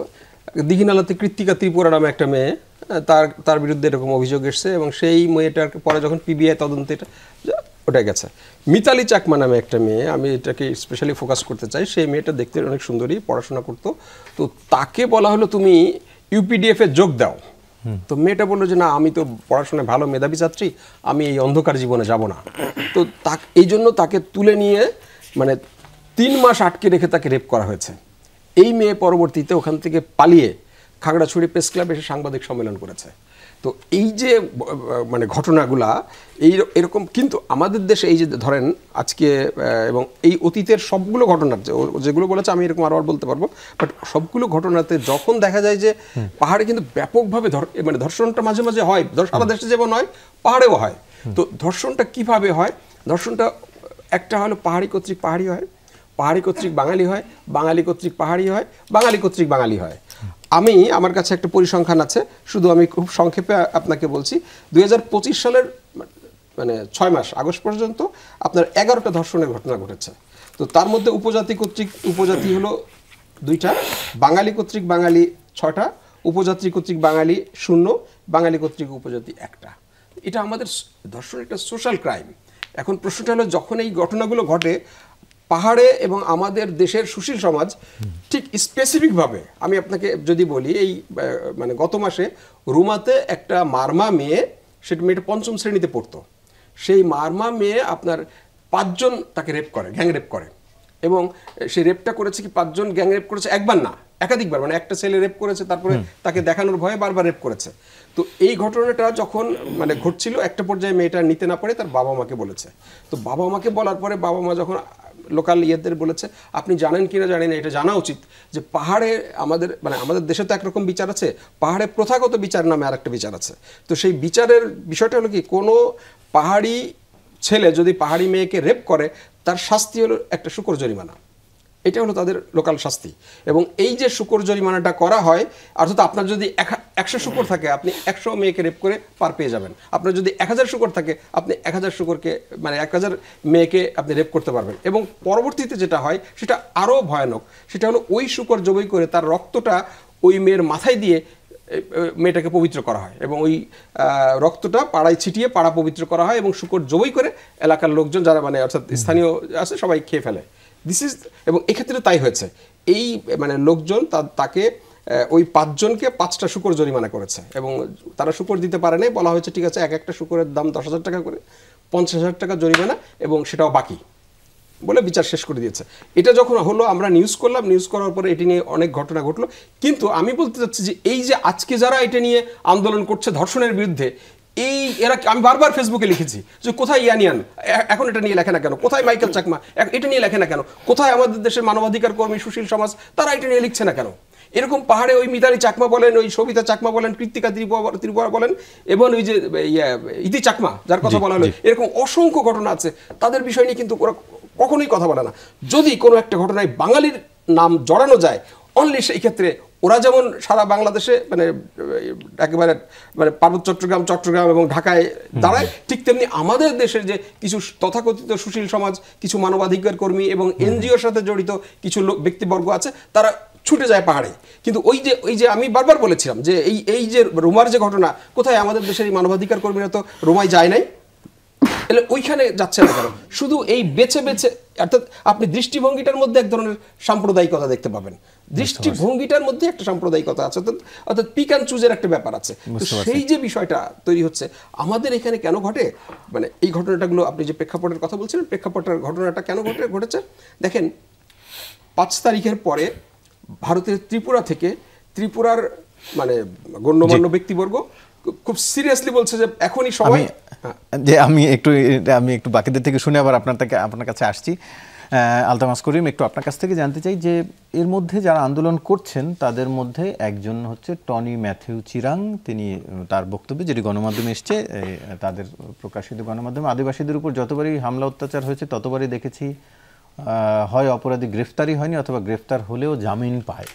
দীঘিনালাতে কৃত্তিকা ত্রিপুরা নামে একটা মেয়ে, তার বিরুদ্ধে এরকম অভিযোগ এসছে এবং সেই মেয়েটার পরে যখন পিবিআই তদন্তে ওটা গেছে। মিতালি চাকমা নামে একটা মেয়ে, আমি এটাকে স্পেশালি ফোকাস করতে চাই। সেই মেয়েটা দেখতে অনেক সুন্দরী, পড়াশোনা করতো, তো তাকে বলা হলো তুমি ইউপিডিএফে যোগ দাও। তো মেয়েটা বললো যে না, আমি তো পড়াশোনায় ভালো মেধাবী ছাত্রী, আমি এই অন্ধকার জীবনে যাব না। তো এই জন্য তাকে তুলে নিয়ে মানে 3 মাস আটকে রেখে তাকে রেপ করা হয়েছে। এই মেয়ে পরবর্তীতে ওখান থেকে পালিয়ে খাগড়াছড়ি প্রেস ক্লাবে এসে সাংবাদিক সম্মেলন করেছে। তো এই যে মানে ঘটনাগুলা এরকম, কিন্তু আমাদের দেশে এই যে ধরেন আজকে এবং এই অতীতের সবগুলো ঘটনার যেগুলো বলেছে, আমি এরকম আরও বলতে পারবো, বাট সবগুলো ঘটনাতে যখন দেখা যায় যে পাহাড়ে কিন্তু ব্যাপকভাবে মানে ধর্ষণটা মাঝে মাঝে হয়, সারা দেশে যেমন হয় পাহাড়েও হয়। তো ধর্ষণটা কিভাবে হয়? ধর্ষণটা একটা হলো পাহাড়ি কর্তৃক পাহাড়ি হয়, পাহাড়ি কর্তৃক বাঙালি হয়, বাঙালি কর্তৃক পাহাড়ি হয়, বাঙালি কর্তৃক বাঙালি হয়। আমার কাছে একটা পরিসংখ্যান আছে, শুধু আমি খুব সংক্ষেপে আপনাকে বলছি। 2025 সালের মানে 6 মাস আগস্ট পর্যন্ত আপনার 11টা ধর্ষণের ঘটনা ঘটেছে। তো তার মধ্যে উপজাতি কর্তৃক উপজাতি হলো 2টা, বাঙালি কর্তৃক বাঙালি 6টা, উপজাতি কর্তৃক বাঙালি 0, বাঙালি কর্তৃক উপজাতি 1টা। এটা আমাদের ধর্ষণ একটা সোশ্যাল ক্রাইম। এখন প্রশ্নটা হলো, যখন এই ঘটনাগুলো ঘটে পাহাড়ে এবং আমাদের দেশের সুশীল সমাজ ঠিক স্পেসিফিকভাবে, আমি আপনাকে যদি বলি, এই মানে গত মাসে রুমাতে একটা মারমা মেয়ে সেটা মেয়েটা 5ম শ্রেণীতে পড়তো। সেই মারমা মেয়ে আপনার 5 জন তাকে রেপ করে, গ্যাং রেপ করে, এবং সেই রেপটা করেছে কি 5 জন গ্যাং রেপ করেছে, একবার না একাধিকবার, মানে একটা ছেলে রেপ করেছে, তারপরে তাকে দেখানোর ভয়ে বারবার রেপ করেছে। তো এই ঘটনাটা যখন মানে ঘটছিল, একটা পর্যায়ে মেয়েটা নিতে না পারে তার বাবা মাকে বলেছে। তো বাবা মাকে বলার পরে বাবা মা যখন লোকাল ইয়েদের বলেছে, আপনি জানেন কিনা জানেন না, এটা জানা উচিত যে পাহাড়ে আমাদের দেশে তো একরকম বিচার আছে, পাহাড়ে প্রথাগত বিচার নামে আরেকটা বিচার আছে। তো সেই বিচারের বিষয়টা হলো কি, কোনো পাহাড়ি ছেলে যদি পাহাড়ি মেয়েকে রেপ করে, তার শাস্তি হলো একটা শুকর জরিমানা। এটা হলো তাদের লোকাল শাস্তি। এবং এই যে শুকর জরিমানাটা করা হয়, অর্থাৎ আপনার যদি 100 শুকর থাকে, আপনি 100 মেয়েকে রেপ করে পার পেয়ে যাবেন। আপনার যদি 1000 শুকর থাকে, আপনি 1000 শুকরকে 1000 মেয়েকে আপনি রেপ করতে পারবেন। এবং পরবর্তীতে যেটা হয় সেটা আরও ভয়ানক, সেটা হলো ওই শুকর জবাই করে তার রক্তটা ওই মেয়ের মাথায় দিয়ে মেয়েটাকে পবিত্র করা হয়, এবং ওই রক্তটা পাড়ায় ছিটিয়ে পাড়া পবিত্র করা হয়, এবং শুকর জবাই করে এলাকার লোকজন যারা অর্থাৎ স্থানীয় আছে সবাই খেয়ে ফেলে। এবং এক্ষেত্রে তাই হয়েছে। এই লোকজন তাকে ওই 5 জনকে 5টা শুকর জরিমানা করেছে, এবং তারা শুকর দিতে পারে নাই। বলা হয়েছে ঠিক আছে, একটা শুকরের দাম 10,000 টাকা করে, 50,000 টাকা জরিমানা, এবং সেটাও বাকি বলে বিচার শেষ করে দিয়েছে। এটা যখন হলো আমরা নিউজ করলাম, নিউজ করার পরে এটি নিয়ে অনেক ঘটনা ঘটলো। কিন্তু আমি বলতে চাচ্ছি যে এই যে আজকে যারা এটা নিয়ে আন্দোলন করছে ধর্ষণের বিরুদ্ধে, আমি বারবার ফেসবুকে লিখেছি যে কোথায় ইয়ানিয়ান এখন এটা নিয়ে লেখে না কেন, কোথায় মাইকেল চাকমা এটা নিয়ে লেখে না কেন, কোথায় আমাদের দেশের মানবাধিকার কর্মী সুশীল সমাজ তারা এটা নিয়ে লিখছে না কেন। এরকম পাহাড়ে ওই মিতালি চাকমা বলেন, ওই সবিতা চাকমা বলেন, কৃত্তিকা ত্রিপুরা বলেন, এবং ওই যে ইতি চাকমা যার কথা বলা হলো, এরকম অসংখ্য ঘটনা আছে। তাদের বিষয় নিয়ে কিন্তু ওরা কখনোই কথা বলে না। যদি কোনো একটা ঘটনায় বাঙালির নাম জড়ানো যায়, অনলি সেই ক্ষেত্রে ওরা যেমন সারা বাংলাদেশে একেবারে পার্বত্য চট্টগ্রাম এবং ঢাকায় দাঁড়ায়, ঠিক তেমনি আমাদের দেশের যে কিছু তথাকথিত সুশীল সমাজ, কিছু মানবাধিকার কর্মী এবং এনজিওর সাথে জড়িত কিছু ব্যক্তিবর্গ আছে, তারা ছুটে যায় পাহাড়ে। কিন্তু ওই যে আমি বারবার বলেছিলাম যে এই যে রোমার যে ঘটনা, কোথায় আমাদের দেশের এই মানবাধিকার কর্মীরা তো রোমায় যায় নাই, তাহলে ওইখানে যাচ্ছে না কেন? শুধু এই বেছে বেছে, অর্থাৎ আপনি দৃষ্টিভঙ্গিটার মধ্যে এক ধরনের সাম্প্রদায়িকতা দেখতে পাবেন, দৃষ্টিভঙ্গিটার মধ্যে একটা সাম্প্রদায়িকতা আছে, অর্থাৎ পিক অ্যান্ড চুজের একটা ব্যাপার আছে। তো সেই যে বিষয়টা তৈরি হচ্ছে আমাদের এখানে কেন ঘটে, এই ঘটনাটাগুলো আপনি যে প্রেক্ষাপটের কথা বলছিলেন, প্রেক্ষাপটের ঘটনাটা কেন ঘটেছে দেখেন। 5 তারিখের পরে ভারতের ত্রিপুরা থেকে, ত্রিপুরার গণ্যমান্য ব্যক্তিবর্গ খুব সিরিয়াসলি বলছে যে এখনই সময়। আমি একটু বাকিদের থেকে শুনে আবার আপনার কাছে আসছি। আলতামাস করিম, একটু আপনার কাছ থেকে জানতে চাই যে এর মধ্যে যারা আন্দোলন করছেন তাদের মধ্যে একজন হচ্ছে টনি ম্যাথিউ চিরাং। তিনি তার বক্তব্যে, যেটি গণমাধ্যমে এসছে, তাদের প্রকাশিত গণমাধ্যমে, আদিবাসীদের উপর যতবারই হামলা অত্যাচার হয়েছে ততবারই দেখেছি হয় অপরাধী গ্রেফতারি হয়নি, অথবা গ্রেফতার হলেও জামিন পায়।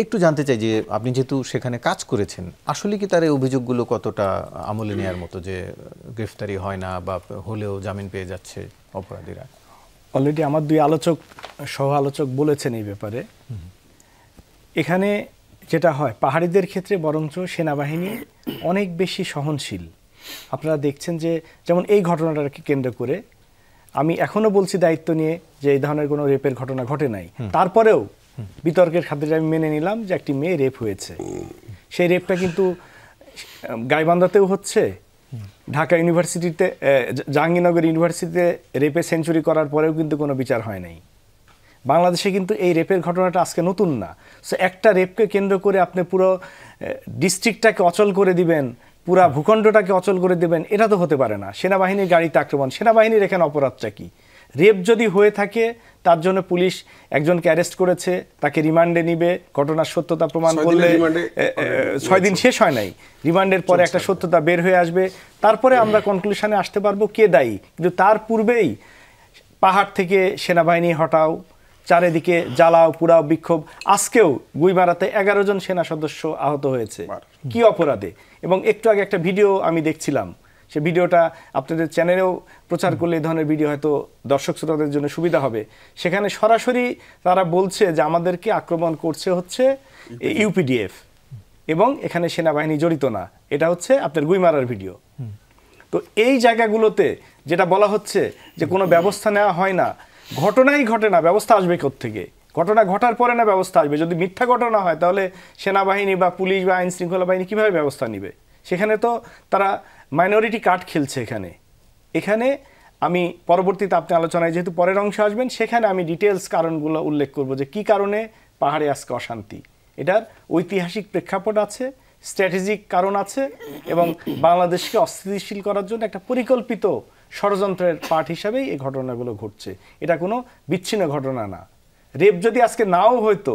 একটু জানতে চাই যে আপনি যেহেতু সেখানে কাজ করেছেন, আসলে কি তার এই অভিযোগগুলো কতটা আমলে নেওয়ার মতো, যে গ্রেফতারি হয় না বা হলেও জামিন পেয়ে যাচ্ছে অপরাধীরা? অলরেডি আমার 2 সহ আলোচক বলেছেন এই ব্যাপারে। এখানে যেটা হয়, পাহাড়িদের ক্ষেত্রে বরঞ্চ সেনাবাহিনী অনেক বেশি সহনশীল। আপনারা দেখছেন যে যেমন এই ঘটনাটাকে কেন্দ্র করে আমি এখনো বলছি দায়িত্ব নিয়ে যে এই ধরনের কোনো রেপের ঘটনা ঘটে নাই, তারপরেও বিতর্কের খাতিরে আমি মেনে নিলাম যে একটি মেয়ে রেপ হয়েছে। সেই রেপটা কিন্তু গাইবান্ধাতেও হচ্ছে, ঢাকা ইউনিভার্সিটিতে, জাহাঙ্গীরনগর ইউনিভার্সিটিতে রেপে সেঞ্চুরি করার পরেও কিন্তু কোনো বিচার হয় নাই। বাংলাদেশে কিন্তু এই রেপের ঘটনাটা আজকে নতুন না। সো একটা রেপকে কেন্দ্র করে আপনি পুরো ডিস্ট্রিক্টটাকে অচল করে দিবেন, পুরা ভূখণ্ডটাকে অচল করে দেবেন, এটা তো হতে পারে না। সেনাবাহিনীর গাড়িতে আক্রমণ, সেনাবাহিনীর এখানে অপরাধটা কি? রেপ যদি হয়ে থাকে তার জন্য পুলিশ একজনকে অ্যারেস্ট করেছে, তাকে রিমান্ডে নিবে, ঘটনার সত্যতা প্রমাণ করলে 6 দিন শেষ হয় নাই, রিমান্ডের পরে একটা সত্যতা বের হয়ে আসবে, তারপরে আমরা কনক্লুশনে আসতে পারবো কে দায়ী। কিন্তু তার পূর্বেই পাহাড় থেকে সেনাবাহিনী হটাও, চারিদিকে জ্বালাও, পুরাও, বিক্ষোভ। আজকেও গুইমারাতে 11 জন সেনা সদস্য আহত হয়েছে, কি অপরাধে? এবং একটু আগে একটা ভিডিও আমি দেখছিলাম, সে ভিডিওটা আপনাদের চ্যানেলেও প্রচার করলে এই ধরনের ভিডিও হয়তো দর্শক শ্রোতাদের জন্য সুবিধা হবে। সেখানে সরাসরি তারা বলছে যে আমাদেরকে আক্রমণ করছে হচ্ছে ইউপিডিএফ, এবং এখানে সেনাবাহিনী জড়িত না। এটা হচ্ছে আপনার গুইমারার ভিডিও। তো এই জায়গাগুলোতে যেটা বলা হচ্ছে যে কোনো ব্যবস্থা নেওয়া হয় না, ঘটনাই ঘটে না, ব্যবস্থা আসবে কোত্থেকে? ঘটনা ঘটার পরে না ব্যবস্থা আসবে। যদি মিথ্যা ঘটনা হয় তাহলে সেনাবাহিনী বা পুলিশ বা আইন শৃঙ্খলা বাহিনী কীভাবে ব্যবস্থা নেবে? সেখানে তো তারা মাইনরিটি কার্ড খেলছে এখানে আমি পরবর্তীতে আপনি আলোচনায় যেহেতু পরের অংশে আসবেন, সেখানে আমি ডিটেলস কারণগুলো উল্লেখ করব যে কি কারণে পাহাড়ে আজকে অশান্তি। এটার ঐতিহাসিক প্রেক্ষাপট আছে, স্ট্র্যাটেজিক কারণ আছে, এবং বাংলাদেশকে অস্থিতিশীল করার জন্য একটা পরিকল্পিত ষড়যন্ত্রের পার্ট হিসাবেই এই ঘটনাগুলো ঘটছে। এটা কোনো বিচ্ছিন্ন ঘটনা না। রেপ যদি আজকে নাও হয়তো,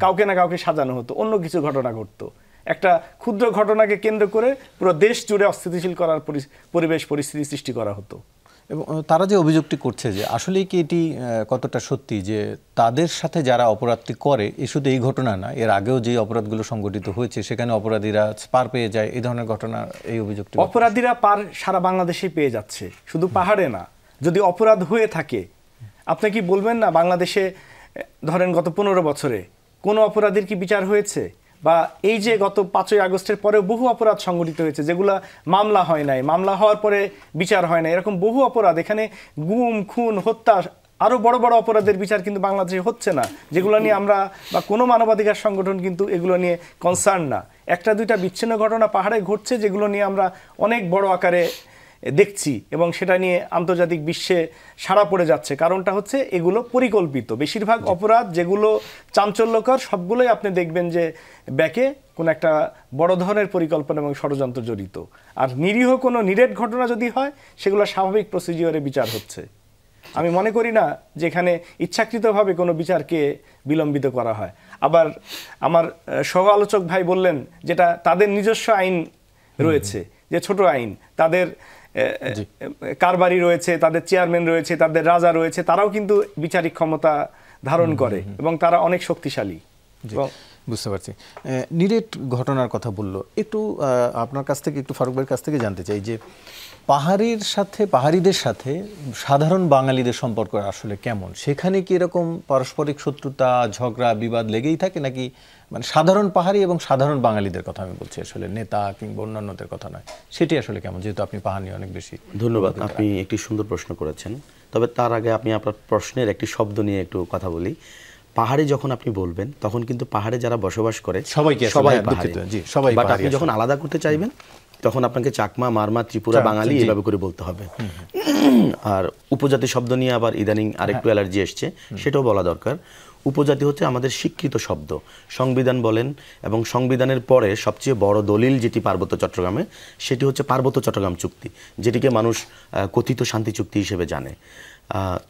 কাউকে না কাউকে সাজানো হতো, অন্য কিছু ঘটনা ঘটতো। একটা ক্ষুদ্র ঘটনাকে কেন্দ্র করে পুরো দেশ জুড়ে অস্থিতিশীল করার পরিবেশ পরিস্থিতি সৃষ্টি করা হতো। এবং তারা যে অভিযোগটি করছে যে আসলেই কি এটি কতটা সত্যি যে তাদের সাথে যারা অপরাধটি করে, শুধু এই ঘটনা না, এর আগেও যে অপরাধগুলো সংঘটিত হয়েছে সেখানে অপরাধীরা পার পেয়ে যায়, এই ধরনের ঘটনা, এই অভিযোগটি? অপরাধীরা পার সারা বাংলাদেশেই পেয়ে যাচ্ছে, শুধু পাহাড়ে না। যদি অপরাধ হয়ে থাকে, আপনি কি বলবেন না বাংলাদেশে ধরেন গত 15 বছরে কোনো অপরাধীর কি বিচার হয়েছে? বা এই যে গত 5ই আগস্টের পরেও বহু অপরাধ সংঘটিত হয়েছে যেগুলো মামলা হয় নাই, মামলা হওয়ার পরে বিচার হয় না, এরকম বহু অপরাধ, এখানে গুম, খুন, হত্যা, আরও বড় বড় অপরাধের বিচার কিন্তু বাংলাদেশে হচ্ছে না, যেগুলো নিয়ে আমরা বা কোনো মানবাধিকার সংগঠন কিন্তু এগুলো নিয়ে কনসার্ন না। একটা দুইটা বিচ্ছিন্ন ঘটনা পাহাড়ে ঘটছে যেগুলো নিয়ে আমরা অনেক বড় আকারে দেখছি এবং সেটা নিয়ে আন্তর্জাতিক বিশ্বে সাড়া পড়ে যাচ্ছে। কারণটা হচ্ছে এগুলো পরিকল্পিত। বেশিরভাগ অপরাধ যেগুলো চাঞ্চল্যকর, সবগুলোই আপনি দেখবেন যে ব্যাকে কোনো একটা বড় ধরনের পরিকল্পনা এবং ষড়যন্ত্র জড়িত। আর নিরীহ কোনো নিরেট ঘটনা যদি হয়, সেগুলো স্বাভাবিক প্রসিজিওরে বিচার হচ্ছে। আমি মনে করি না যেখানে ইচ্ছাকৃতভাবে কোনো বিচারকে বিলম্বিত করা হয়। আবার আমার সহ আলোচক ভাই বললেন যেটা তাদের নিজস্ব আইন রয়েছে, যে ছোট আইন, তাদের কারবারি রয়েছে, তাদের চেয়ারম্যান রয়েছে, তাদের রাজা রয়েছে, তারাও কিন্তু বিচারিক ক্ষমতা ধারণ করে এবং তারা অনেক শক্তিশালী। বুঝতে পারছি। নিরেট ঘটনার কথা বললো, একটু আপনার কাছ থেকে, একটু ফারুক ভাইয়ের কাছ থেকে জানতে চাই যে পাহাড়িদের সাথে সাধারণ বাঙালিদের সম্পর্ক আসলে কেমন? সেখানে কি এরকম পারস্পরিক শত্রুতা, ঝগড়া, বিবাদ লেগেই থাকে, নাকি মানে সাধারণ পাহাড়ি এবং সাধারণ বাঙালিদের কথা আমি বলছি, আসলে নেতা কিংবা অন্যান্যদের কথা নয়, সেটি আসলে কেমন, যেহেতু আপনি পাহাড় নিয়ে অনেক বেশি? ধন্যবাদ, আপনি একটি সুন্দর প্রশ্ন করেছেন। তবে তার আগে আপনি আপনার প্রশ্নের একটি শব্দ নিয়ে একটু কথা বলি। পাহাড়ে যখন আপনি বলবেন তখন কিন্তু পাহাড়ে যারা বসবাস করে সবাই পাহাড়ি, বাট আপনি যখন আলাদা করতে চাইবেন তখন আপনাকে চাকমা, মারমা, ত্রিপুরা, বাঙালি এভাবে করে বলতে হবে। আর উপজাতি শব্দ নিয়ে আবার ইদানিং আরেকটু অ্যালার্জি এসছে, সেটাও বলা দরকার। উপজাতি হচ্ছে আমাদের স্বীকৃত শব্দ, সংবিধান বলেন, এবং সংবিধানের পরে সবচেয়ে বড় দলিল যেটি পার্বত্য চট্টগ্রামে, সেটি হচ্ছে পার্বত্য চট্টগ্রাম চুক্তি, যেটিকে মানুষ কথিত শান্তি চুক্তি হিসেবে জানে।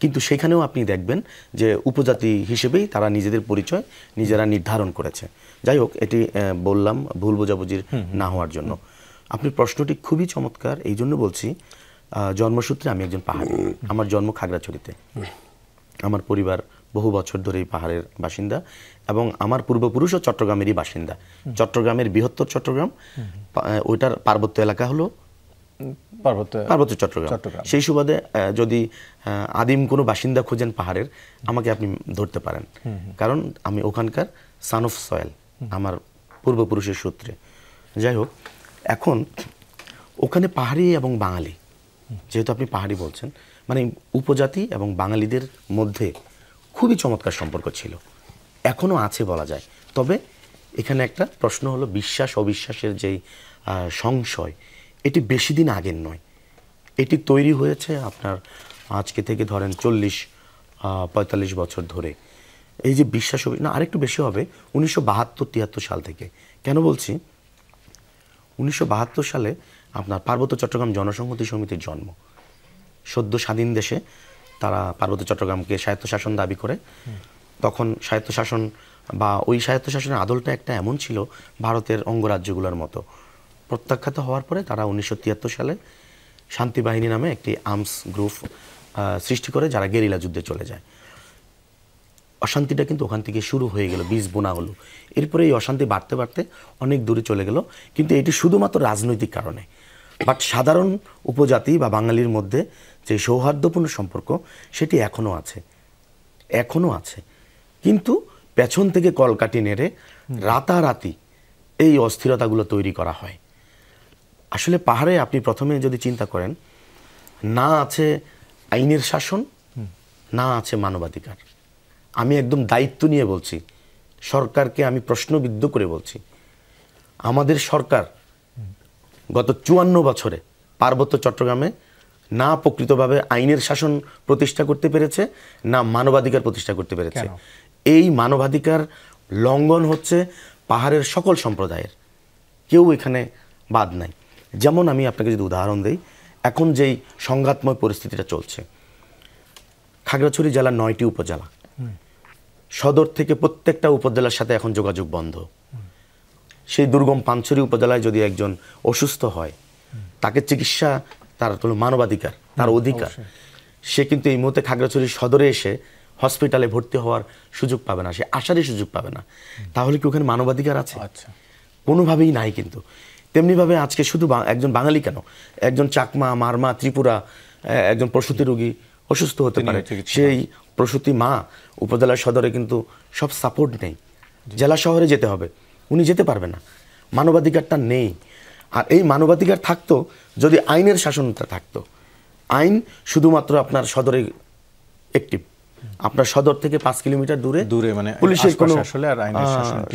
কিন্তু সেখানেও আপনি দেখবেন যে উপজাতি হিসেবেই তারা নিজেদের পরিচয় নিজেরা নির্ধারণ করেছে। যাই হোক, এটি বললাম ভুল বোঝাবুঝির না হওয়ার জন্য। আপনি প্রশ্নটি খুবই চমৎকার, এই জন্য বলছি। জন্মসূত্রে আমি একজন পাহাড়ি, আমার জন্ম খাগড়াছড়িতে, আমার পরিবার বহু বছর ধরে এই পাহাড়ের বাসিন্দা, এবং আমার পূর্বপুরুষও চট্টগ্রামেরই বাসিন্দা। চট্টগ্রামের বৃহত্তর চট্টগ্রাম, ওইটার পার্বত্য এলাকা হলো পার্বত্য চট্টগ্রাম। সেই সুবাদে যদি আদিম কোনো বাসিন্দা খুঁজেন পাহাড়ের, আমাকে আপনি ধরতে পারেন, কারণ আমি ওখানকার সান অফ সয়েল, আমার পূর্বপুরুষের সূত্রে। যাই হোক, এখন ওখানে পাহাড়ি এবং বাঙালি, যেহেতু আপনি পাহাড়ি বলছেন, মানে উপজাতি এবং বাঙালিদের মধ্যে খুবই চমৎকার সম্পর্ক ছিল, এখনও আছে বলা যায়। তবে এখানে একটা প্রশ্ন হলো বিশ্বাস অবিশ্বাসের যেই সংশয়, এটি বেশি দিন আগের নয়, এটি তৈরি হয়েছে আপনার আজকে থেকে ধরেন 40-45 বছর ধরে। এই যে বিশ্বাস না, আরেকটু বেশি হবে 1972-73 সাল থেকে। কেন বলছি? 1972 সালে আপনার পার্বত্য চট্টগ্রাম জনসংহতি সমিতির জন্ম। সদ্য স্বাধীন দেশে তারা পার্বত্য চট্টগ্রামকে স্বায়ত্তশাসন দাবি করে। তখন স্বায়ত্তশাসন বা ওই স্বায়ত্তশাসনের আদলটা একটা এমন ছিল ভারতের অঙ্গরাজ্যগুলোর মতো। প্রত্যাখ্যাত হওয়ার পরে তারা 1973 সালে শান্তি বাহিনী নামে একটি আর্মস গ্রুপ সৃষ্টি করে, যারা গেরিলা যুদ্ধে চলে যায়। অশান্তিটা কিন্তু ওখান থেকে শুরু হয়ে গেল, বীজ বোনা হলো। এরপরে এই অশান্তি বাড়তে বাড়তে অনেক দূরে চলে গেল, কিন্তু এটি শুধুমাত্র রাজনৈতিক কারণে। বাট সাধারণ উপজাতি বা বাঙালির মধ্যে যে সৌহার্দ্যপূর্ণ সম্পর্ক, সেটি এখনও আছে। কিন্তু পেছন থেকে কলকাঠি নেড়ে রাতারাতি এই অস্থিরতাগুলো তৈরি করা হয়। আসলে পাহাড়ে আপনি প্রথমে যদি চিন্তা করেন, না আছে আইনের শাসন, না আছে মানবাধিকার। আমি একদম দায়িত্ব নিয়ে বলছি, সরকারকে আমি প্রশ্নবিদ্ধ করে বলছি, আমাদের সরকার গত 54 বছরে পার্বত্য চট্টগ্রামে না প্রকৃতভাবে আইনের শাসন প্রতিষ্ঠা করতে পেরেছে, না মানবাধিকার প্রতিষ্ঠা করতে পেরেছে। এই মানবাধিকার লঙ্ঘন হচ্ছে পাহাড়ের সকল সম্প্রদায়ের, কেউ এখানে বাদ নাই। যেমন আমি আপনাকে যদি উদাহরণ দিই, এখন যেই সংঘাতময় পরিস্থিতিটা চলছে, খাগড়াছড়ি জেলার 9টি উপজেলা, সদর থেকে প্রত্যেকটা উপজেলার সাথে এখন যোগাযোগ বন্ধ। সেই দুর্গম পানছড়ি উপজেলায় যদি একজন অসুস্থ হয়, তাকে চিকিৎসা তার মানবাধিকার, তার অধিকার। সে কিন্তু এই মুহূর্তে খাগড়াছড়ি সদরে এসে হসপিটালে ভর্তি হওয়ার সুযোগ পাবে না, সে আসারই সুযোগ পাবে না। তাহলে কি ওখানে মানবাধিকার আছে? কোনোভাবেই নাই। কিন্তু তেমনিভাবে আজকে শুধু একজন বাঙালি কেন, একজন চাকমা, মারমা, ত্রিপুরা একজন প্রসূতি রোগী অসুস্থ হতে পারে, সেই প্রসূতি মা উপজেলা সদরে কিন্তু সব সাপোর্ট নেই, জেলা শহরে যেতে হবে, উনি যেতে পারবে না, মানবাধিকারটা নেই। আর এই মানবাধিকার থাকতো যদি আইনের শাসনটা থাকতো। আইন শুধুমাত্র আপনার সদরে অ্যাক্টিভ, আপনার সদর থেকে 5 কিলোমিটার দূরে মানে পুলিশের কোনো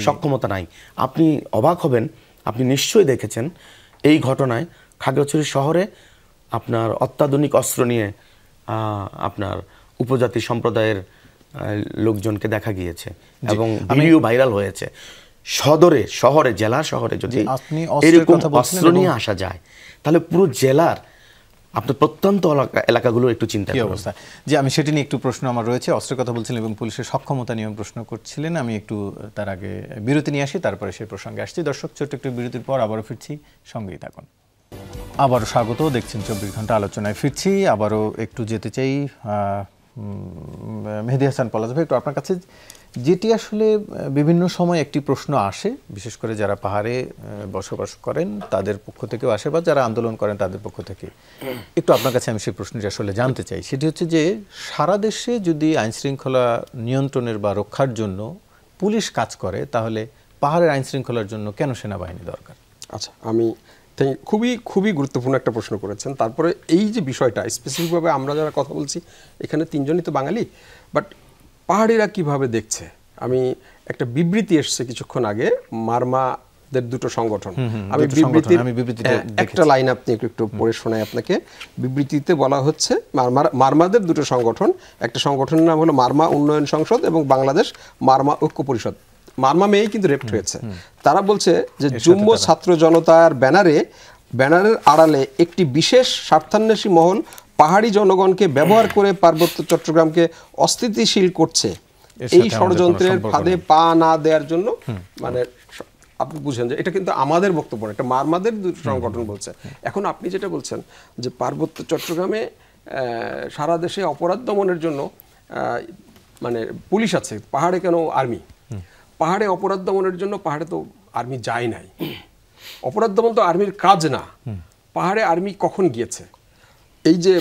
সক্ষমতা নাই। আপনি অবাক হবেন, আপনি নিশ্চয়ই দেখেছেন এই ঘটনায় খাগড়াছড়ি শহরে আপনার অত্যাধুনিক অস্ত্র নিয়ে আপনার উপজাতি সম্প্রদায়ের লোকজনকে দেখা গিয়েছে এবং ভিডিও ভাইরাল হয়েছে। শহরে জেলা শহরে যদি এরকম অস্ত্র নিয়ে আসা যায়, তাহলে পুরো জেলার আপনার প্রত্যন্ত এলাকাগুলো একটু চিন্তা কি অবস্থা। যে আমি সেটি নিয়ে একটু প্রশ্ন আমার রয়েছে, অস্ত্রের কথা বলছিলেন এবং পুলিশের সক্ষমতা নিয়ে প্রশ্ন করছিলেন। আমি একটু তার আগে বিরতি নিয়ে আসি, তারপরে সেই প্রসঙ্গে আসছি। দর্শক, ছোট্ট একটু বিরতির পর আবারও ফিরছি, সঙ্গেই থাকুন। আবারও স্বাগত, দেখছেন 24 ঘন্টা আলোচনায় ফিরছি। আবারও একটু যেতে চাই মেহেদী হাসান পলাশ ভাই, একটু আপনার কাছে, যেটি আসলে বিভিন্ন সময় একটি প্রশ্ন আসে, বিশেষ করে যারা পাহাড়ে বসবাস করেন তাদের পক্ষ থেকেও আসে, বা যারা আন্দোলন করেন তাদের পক্ষ থেকে। একটু আপনার কাছে আমি সেই প্রশ্নটি আসলে জানতে চাই। সেটি হচ্ছে যে সারা দেশে যদি আইনশৃঙ্খলা নিয়ন্ত্রণের বা রক্ষার জন্য পুলিশ কাজ করে, তাহলে পাহাড়ের আইনশৃঙ্খলার জন্য কেন সেনাবাহিনী দরকার? আচ্ছা, আমি খুবই গুরুত্বপূর্ণ একটা প্রশ্ন করেছেন। তারপরে এই যে বিষয়টা স্পেসিফিকভাবে আমরা যারা কথা বলছি এখানে 3 জনই তো বাঙালি, বাট পাহাড়িরা কিভাবে দেখছে, আমি একটা বিবৃতি এসছে কিছুক্ষণ আগে মারমাদের দুটো সংগঠন, আমি বিবৃতির একটা লাইন আপনি একটু পড়ে শোনাই আপনাকে। বিবৃতিতে বলা হচ্ছে মারমাদের দুটো সংগঠন, একটা সংগঠনের নাম হলো মারমা উন্নয়ন সংসদ এবং বাংলাদেশ মারমা ঐক্য পরিষদ। মারমা মেয়েই কিন্তু রেপ্ট হয়েছে। তারা বলছে যে যুগ্ম ছাত্র জনতার ব্যানারের আড়ালে একটি বিশেষ স্বার্থান্বেষী মহল পাহাড়ি জনগণকে ব্যবহার করে পার্বত্য চট্টগ্রামকে অস্থিতিশীল করছে। এই ষড়যন্ত্রের ফাঁদে পা না দেওয়ার জন্য, মানে আপনি বুঝেন যে এটা কিন্তু আমাদের বক্তব্য, একটা মারমাদের সংগঠন বলছে। এখন আপনি যেটা বলছেন যে পার্বত্য চট্টগ্রামে সারা দেশে অপরাধ দমনের জন্য মানে পুলিশ আছে, পাহাড়ে কেন আর্মি? পাহাড়ে অপরাধ দমনের জন্য পাহাড়ে তো আর্মি যায় নাই, অপরাধ দমন তো আর্মির কাজ না। পাহাড়ে আর্মি কখন গিয়েছে? এই যে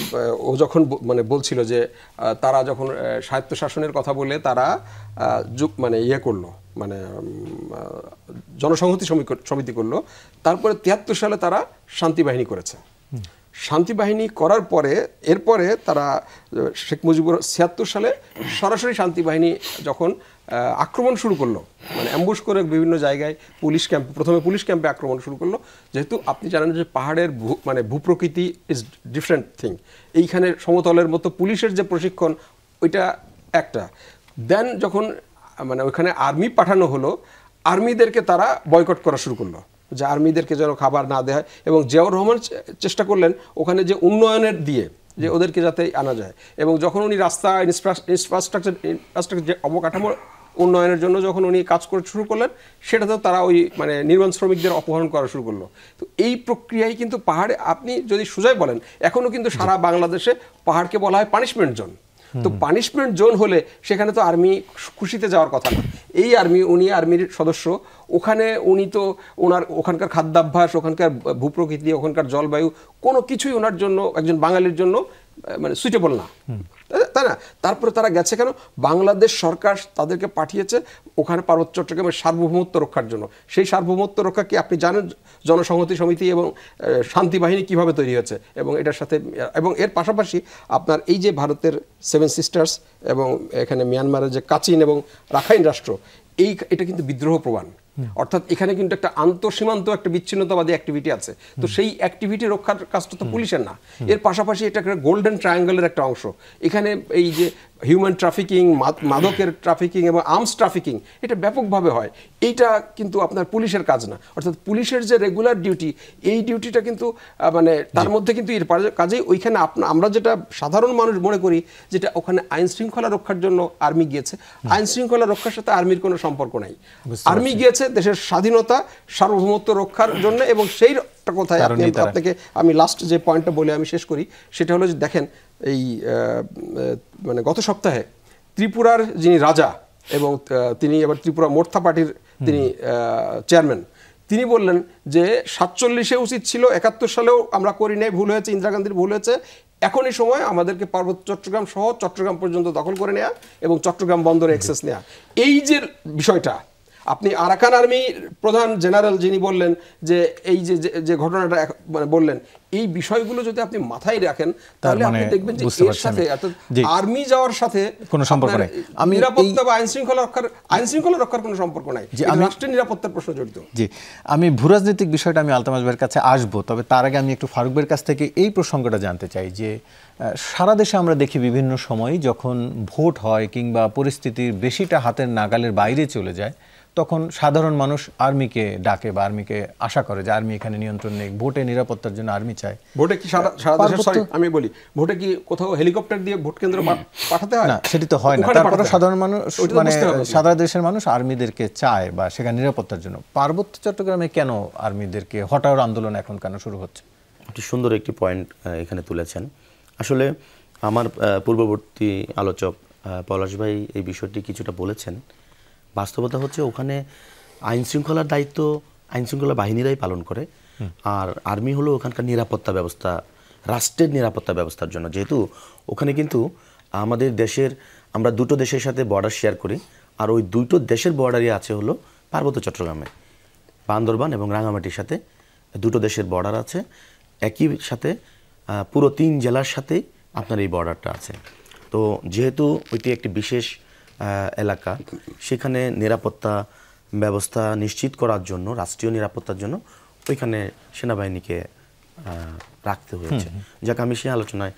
ও যখন মানে বলছিল যে তারা যখন স্বায়ত্তশাসনের কথা বলে তারা মানে করলো, মানে জনসংহতি সমিতি করলো, তারপরে 73 সালে তারা শান্তি বাহিনী করেছে। শান্তি বাহিনী করার পরে এরপরে তারা শেখ মুজিবুর 76 সালে সরাসরি শান্তি বাহিনী যখন আক্রমণ শুরু করলো, মানে অ্যাম্বুশ করে বিভিন্ন জায়গায় পুলিশ ক্যাম্প, প্রথমে পুলিশ ক্যাম্পে আক্রমণ শুরু করলো। যেহেতু আপনি জানেন যে পাহাড়ের মানে ভূপ্রকৃতি ইজ ডিফারেন্ট থিং, এইখানে সমতলের মতো পুলিশের যে প্রশিক্ষণ ওইটা একটা। দেন যখন মানে ওইখানে আর্মি পাঠানো হলো, আর্মিদেরকে তারা বয়কট করা শুরু করলো, যে আর্মিদেরকে যেন খাবার না দেয়। এবং জিয়াউর রহমান চেষ্টা করলেন ওখানে যে উন্নয়নের দিয়ে যে ওদেরকে যাতে আনা যায়। এবং যখন উনি রাস্তা ইনফ্রাস্ট্রাকচার যে অবকাঠামো উন্নয়নের জন্য যখন উনি কাজ করে শুরু করলেন, সেটাতেও তারা ওই মানে নির্মাণ শ্রমিকদের অপহরণ করা শুরু করলো। তো এই প্রক্রিয়ায় কিন্তু পাহাড়ে আপনি যদি সোজাই বলেন, এখনও কিন্তু সারা বাংলাদেশে পাহাড়কে বলা হয় পানিশমেন্ট জোন। তো পানিশমেন্ট জোন হলে সেখানে তো আর্মি খুশিতে যাওয়ার কথা না। এই উনি আর্মির সদস্য, ওখানে উনি তো ওখানকার খাদ্যাভ্যাস, ওখানকার ভূপ্রকৃতি, ওখানকার জলবায়ু কোনো কিছুই ওনার জন্য, একজন বাঙালির জন্য মানে সুইটেবল না, তাই না? তারপরে তারা গেছে কেন? বাংলাদেশ সরকার তাদেরকে পাঠিয়েছে ওখানে পার্বত্য চট্টগ্রামের সার্বভৌমত্ব রক্ষার জন্য। সেই সার্বভৌমত্ব রক্ষা কি আপনি জানেন? জনসংহতি সমিতি এবং শান্তি বাহিনী কিভাবে তৈরি হয়েছে, এবং এটার সাথে এবং এর পাশাপাশি আপনার এই যে ভারতের 7 সিস্টার্স এবং এখানে মিয়ানমারের যে কাচিন এবং রাখাইন রাষ্ট্র, এটা কিন্তু বিদ্রোহ প্রবণ। অর্থাৎ এখানে কিন্তু একটা আন্তঃসীমান্ত একটা বিচ্ছিন্নতাবাদী অ্যাক্টিভিটি আছে। তো সেই অ্যাক্টিভিটি রক্ষার কাজটা তো পুলিশের না, এর পাশাপাশি এটা একটা গোল্ডেন ট্রায়াঙ্গেলের একটা অংশ। এখানে এই যে হিউম্যান ট্রাফিকিং, মাদকের ট্রাফিকিং এবং আর্মস ট্রাফিকিং এটা ব্যাপকভাবে হয়, এইটা কিন্তু আপনার পুলিশের কাজ না। অর্থাৎ পুলিশের যে রেগুলার ডিউটি, এই ডিউটিটা কিন্তু মানে তার মধ্যে কিন্তু এর কাজেই ওইখানে আমরা যেটা সাধারণ মানুষ মনে করি যেটা ওখানে আইন শৃঙ্খলা রক্ষার জন্য আর্মি গিয়েছে, আইন শৃঙ্খলা রক্ষার সাথে আর্মির কোনো সম্পর্ক নাই। আর্মি গিয়েছে দেশের স্বাধীনতা সার্বভৌমত্ব রক্ষার জন্য, এবং সেই কথায় আপনাকে আমি লাস্ট যে পয়েন্টটা বলে আমি শেষ করি, সেটা হলো যে দেখেন এই মানে গত সপ্তাহে ত্রিপুরার যিনি রাজা এবং তিনি এবার ত্রিপুরা মোর্থা পার্টির তিনি চেয়ারম্যান, তিনি বললেন যে 47-এ উচিত ছিল, 71 সালেও আমরা করি নাই, ভুল হয়েছে, ইন্দিরা গান্ধীর ভুল হয়েছে, এখনই সময় আমাদেরকে পার্বত্য চট্টগ্রাম সহ চট্টগ্রাম পর্যন্ত দখল করে নেওয়া এবং চট্টগ্রাম বন্দরে অ্যাক্সেস নেওয়া। এই যে বিষয়টা আপনি আরাকান আর্মির প্রধান জেনারেল যিনি বললেন যে এই যে ঘটনাটা মানে বললেন, এই বিষয়গুলো যদি আপনি মাথায় রাখেন তাহলে আপনি দেখবেন যে এর সাথে আর্মি যাওয়ার সাথে কোনো সম্পর্ক নাই, আমি নিরাপত্তা বা আইন শৃঙ্খলা রক্ষার কোনো সম্পর্ক নাই, রাষ্ট্রের নিরাপত্তার প্রশ্ন জড়িত। জি, আমি ভূরাজনৈতিক বিষয়টা আমি আলতামাজ ভাইয়ের কাছে আসবো, তবে তার আগে আমি একটু ফারুক ভাইয়ের কাছ থেকে এই প্রসঙ্গটা জানতে চাই যে সারা দেশে আমরা দেখি বিভিন্ন সময় যখন ভোট হয় কিংবা পরিস্থিতির বেশিটা হাতের নাগালের বাইরে চলে যায়, তখন সাধারণ মানুষ আর্মিকে ডাকে বা আর্মিকে আশা করে যে আর্মি এখানে নিয়ন্ত্রণ নেই, ভোটে নিরাপত্তার জন্য আর্মি চায়। ভোটে কি সারা দেশের, সরি আমি বলি, ভোটে কি কোথাও হেলিকপ্টার দিয়ে ভোট কেন্দ্র পাঠাতে হয়? না, সেটি তো হয় না। তারপরে সাধারণ মানুষ মানে সারা দেশের মানুষ আর্মিদেরকে চায় বা সেখানে নিরাপত্তার জন্য। পার্বত্য চট্টগ্রামে কেন আর্মিদেরকে হটাওয়ার আন্দোলন এখন কেন শুরু হচ্ছে? একটি সুন্দর একটি পয়েন্ট এখানে তুলেছেন। আসলে আমার পূর্ববর্তী আলোচক পলাশ ভাই এই বিষয়টি কিছুটা বলেছেন। বাস্তবতা হচ্ছে ওখানে আইন শৃঙ্খলার দায়িত্ব আইন শৃঙ্খলা বাহিনীরাই পালন করে, আর আর্মি হলো ওখানকার নিরাপত্তা ব্যবস্থা, রাষ্ট্রের নিরাপত্তা ব্যবস্থার জন্য। যেহেতু ওখানে কিন্তু আমাদের দেশের, আমরা দুটো দেশের সাথে বর্ডার শেয়ার করি, আর ওই দুটো দেশের বর্ডারই আছে হলো পার্বত্য চট্টগ্রামে, বান্দরবান এবং রাঙামাটির সাথে দুটো দেশের বর্ডার আছে। একই সাথে পুরো 3 জেলার সাথে আপনার এই বর্ডারটা আছে। তো যেহেতু ওইটি একটি বিশেষ এলাকা, সেখানে নিরাপত্তা ব্যবস্থা নিশ্চিত করার জন্য, রাষ্ট্রীয় নিরাপত্তার জন্য ওইখানে সেনাবাহিনীকে রাখতে হয়েছে। যাকে আমি সেই আলোচনায়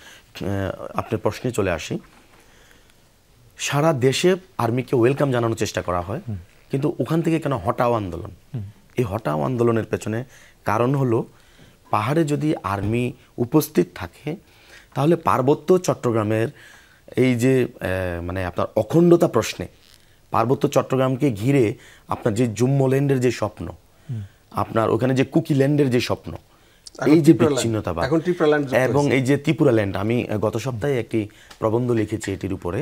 আপনার প্রশ্নে চলে আসি। সারা দেশে আর্মিকে ওয়েলকাম জানানোর চেষ্টা করা হয়, কিন্তু ওখান থেকে কেন হটাও আন্দোলন? এই হটাও আন্দোলনের পেছনে কারণ হলো পাহাড়ে যদি আর্মি উপস্থিত থাকে তাহলে পার্বত্য চট্টগ্রামের এই যে মানে আপনার অখণ্ডতা প্রশ্নে, পার্বত্য চট্টগ্রামকে ঘিরে আপনার যে জুম্মল্যান্ডের যে স্বপ্ন, আপনার ওখানে যে কুকিল্যান্ডের যে স্বপ্ন, এই যে বিচ্ছিন্নতাবাদ এবং এই যে ত্রিপুরা ল্যান্ড, আমি গত সপ্তাহে একটি প্রবন্ধ লিখেছি এটির উপরে।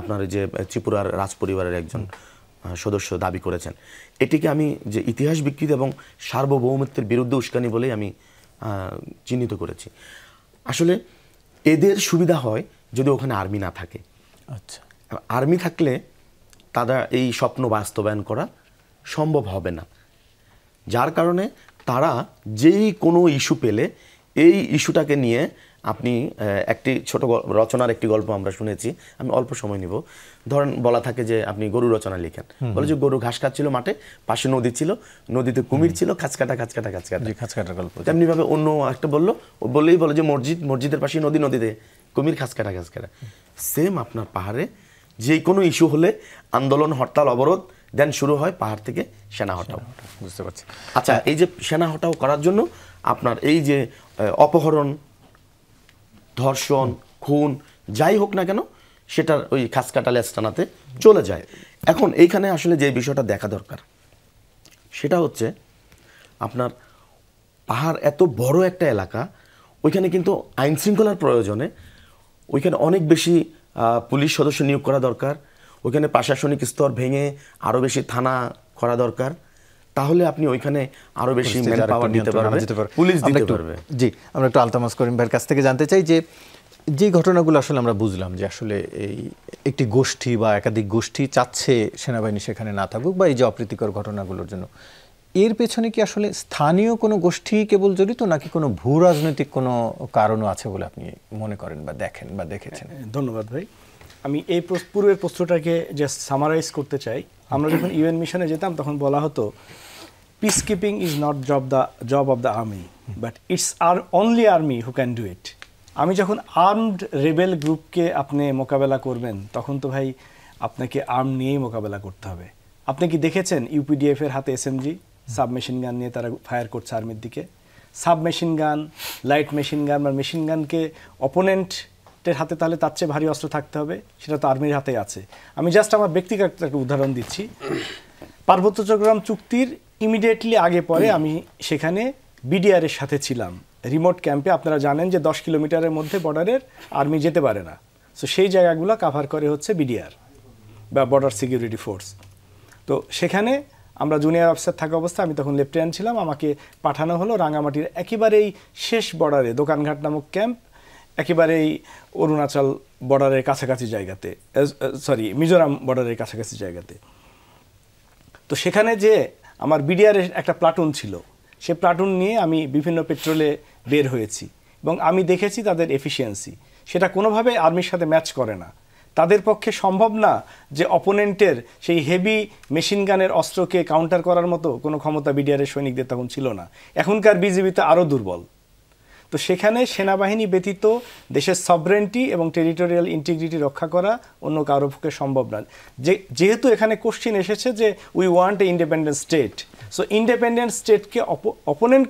আপনার যে ত্রিপুরার রাজ পরিবারের একজন সদস্য দাবি করেছেন, এটিকে আমি যে ইতিহাস বিকৃতি এবং সার্বভৌমত্বের বিরুদ্ধে উস্কানি বলেই আমি চিহ্নিত করেছি। আসলে এদের সুবিধা হয় যদি ওখানে আর্মি না থাকে। আচ্ছা, আর্মি থাকলে তারা এই স্বপ্ন বাস্তবায়ন করা সম্ভব হবে না, যার কারণে তারা যেই কোনো ইস্যু পেলে এই ইস্যুটাকে নিয়ে আপনি একটি ছোট রচনার একটি গল্প আমরা শুনেছি, আমি অল্প সময় নিব। ধরেন বলা থাকে যে আপনি গরু রচনা লিখেন, বলে যে গরু ঘাস খাচ্ছিল মাঠে, পাশে নদী ছিল, নদীতে কুমির ছিল, খাঁচকাটা গল্প। তেমনি ভাবে অন্য একটা বললেই বলে যে মসজিদের পাশে নদী, নদীতে কুমির, খাঁচকাটা। সেম আপনার পাহাড়ে যে কোনো ইস্যু হলে আন্দোলন, হরতাল, অবরোধ, দেন শুরু হয় পাহাড় থেকে সেনা হটাও। বুঝতে পারছি। আচ্ছা, এই যে সেনা হটাও করার জন্য আপনার এই যে অপহরণ, ধর্ষণ, খুন যাই হোক না কেন সেটার ওই খাসকাটা লেস্টানাতে চলে যায়। এখন এইখানে আসলে যে বিষয়টা দেখা দরকার সেটা হচ্ছে আপনার পাহাড় এত বড় একটা এলাকা, ওইখানে কিন্তু আইন শৃঙ্খলার প্রয়োজনে ওইখানে অনেক বেশি পুলিশ সদস্য নিয়োগ করা দরকার, ওইখানে প্রশাসনিক স্তর ভেঙে আরও বেশি থানা করা দরকার, তাহলে আপনি ওইখানে আরো বেশি ম্যান পাওয়ার দিতে পারবেন, পুলিশ দিতে পারবে। জি, আমরা একটু আলতামাজ করিম ভাইয়ের কাছ থেকে জানতে চাই যে ঘটনাগুলো আসলে আমরা বুঝলাম যে আসলে এই একটি গোষ্ঠী বা একাধিক গোষ্ঠী চাচ্ছে সেনাবাহিনী সেখানে না থাকুক বা এই যে অপ্রীতিকর ঘটনাগুলোর জন্য, এর পেছনে কি আসলে স্থানীয় কোনো গোষ্ঠী কেবল জড়িত নাকি কোনো ভূ রাজনৈতিক কোনো কারণও আছে বলে আপনি মনে করেন বা দেখেন বা দেখেছেন? ধন্যবাদ ভাই। আমি এই পূর্বের প্রশ্নটাকে যে সামারাইজ করতে চাই, আমরা যখন ইউএন মিশনে যেতাম তখন বলা হতো peace keeping is not job of the army, but it's only army who can do it. আমি যখন আর্মড রেবেল গ্রুপকে আপনি মোকাবেলা করবেন তখন তো ভাই আপনাকে আর্ম নিয়েই মোকাবেলা করতে হবে। আপনি কি দেখেছেন ইউপিডিএফ এর হাতে এসএমজি সাবমেশিন গান নিয়ে তারা ফায়ার করছে আর্মির দিকে? সাবমেশিন গান, লাইট মেশিন গান বা মেশিন গানকে অপোনেন্টের হাতে তাহলে তার চেয়ে ভারী অস্ত্র থাকতে হবে, সেটা তো আর্মির হাতে আছে। আমি জাস্ট আমার ব্যক্তিগত একটা উদাহরণ দিচ্ছি। পার্বত্য চট্টগ্রাম চুক্তির ইমিডিয়েটলি আগে পরে আমি সেখানে বিডিআর এর সাথে ছিলাম রিমোট ক্যাম্পে। আপনারা জানেন যে 10 কিলোমিটারের মধ্যে বর্ডারের আর্মি যেতে পারে না, সো সেই জায়গাগুলো কাভার করে হচ্ছে বিডিআর বা বর্ডার সিকিউরিটি ফোর্স। তো সেখানে আমরা জুনিয়র অফিসার থাকা অবস্থায়, আমি তখন লেফটেন্যান্ট ছিলাম, আমাকে পাঠানো হলো রাঙামাটির একেবারেই শেষ বর্ডারে দোকানঘাট নামক ক্যাম্প, একেবারেই অরুণাচল বর্ডারের কাছাকাছি জায়গাতে, মিজোরাম বর্ডারের কাছাকাছি জায়গাতে। তো সেখানে যে আমার বিডিআরের একটা প্লাটুন ছিল, সে প্লাটুন নিয়ে আমি বিভিন্ন পেট্রোলে বের হয়েছি এবং আমি দেখেছি তাদের এফিসিয়েন্সি সেটা কোনোভাবে আর্মির সাথে ম্যাচ করে না। তাদের পক্ষে সম্ভব না যে অপোনেন্টের সেই হেভি মেশিন গানের অস্ত্রকে কাউন্টার করার মতো কোনো ক্ষমতা বিডিআরের সৈনিকদের তখন ছিল না। এখনকার বিজিবিতে আরও দুর্বল। তো সেখানে সেনাবাহিনী ব্যতীত দেশের সভরেন্টি এবং টেরিটোরিয়াল ইন্টিগ্রিটি রক্ষা করা অন্য কারো পক্ষে সম্ভব না। যেহেতু এখানে কোশ্চিন এসেছে যে we want a independent state, so independent স্টেটকে অপোনেন্ট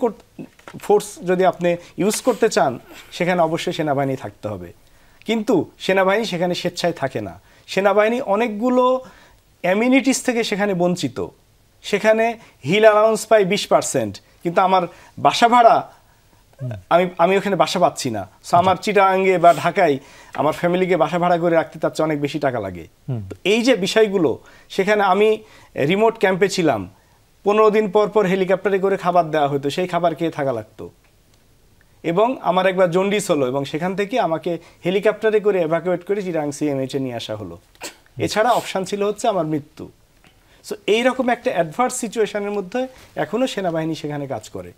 ফোর্স যদি আপনি ইউজ করতে চান সেখানে অবশ্যই সেনাবাহিনী থাকতে হবে। কিন্তু সেনাবাহিনী সেখানে স্বেচ্ছায় থাকে না। সেনাবাহিনী অনেকগুলো অ্যামিনিটিস থেকে সেখানে বঞ্চিত। সেখানে হিল অ্যালাউন্স পাই 20%, কিন্তু আমার বাসা ভাড়া আমি ওখানে বাসা পাচ্ছি না। সো আমার চিটাগাঙ্গে বা ঢাকায় আমার ফ্যামিলিকে বাসা ভাড়া করে রাখতে তার চেয়ে অনেক বেশি টাকা লাগে। এই যে বিষয়গুলো, সেখানে আমি রিমোট ক্যাম্পে ছিলাম, 15 দিন পর পর হেলিকপ্টারে করে খাবার দেওয়া হতো, সেই খাবার খেয়ে থাকা লাগতো। এবং আমার একবার জন্ডিস হলো এবং সেখান থেকে আমাকে হেলিকপ্টারে করে এভাকুয়েট করে চিটাগাং সিএমএইচে নিয়ে আসা হলো। এছাড়া অপশান ছিল হচ্ছে আমার মৃত্যু। সো এইরকম একটা অ্যাডভার্স সিচুয়েশনের মধ্যে এখনও সেনাবাহিনী সেখানে কাজ করে।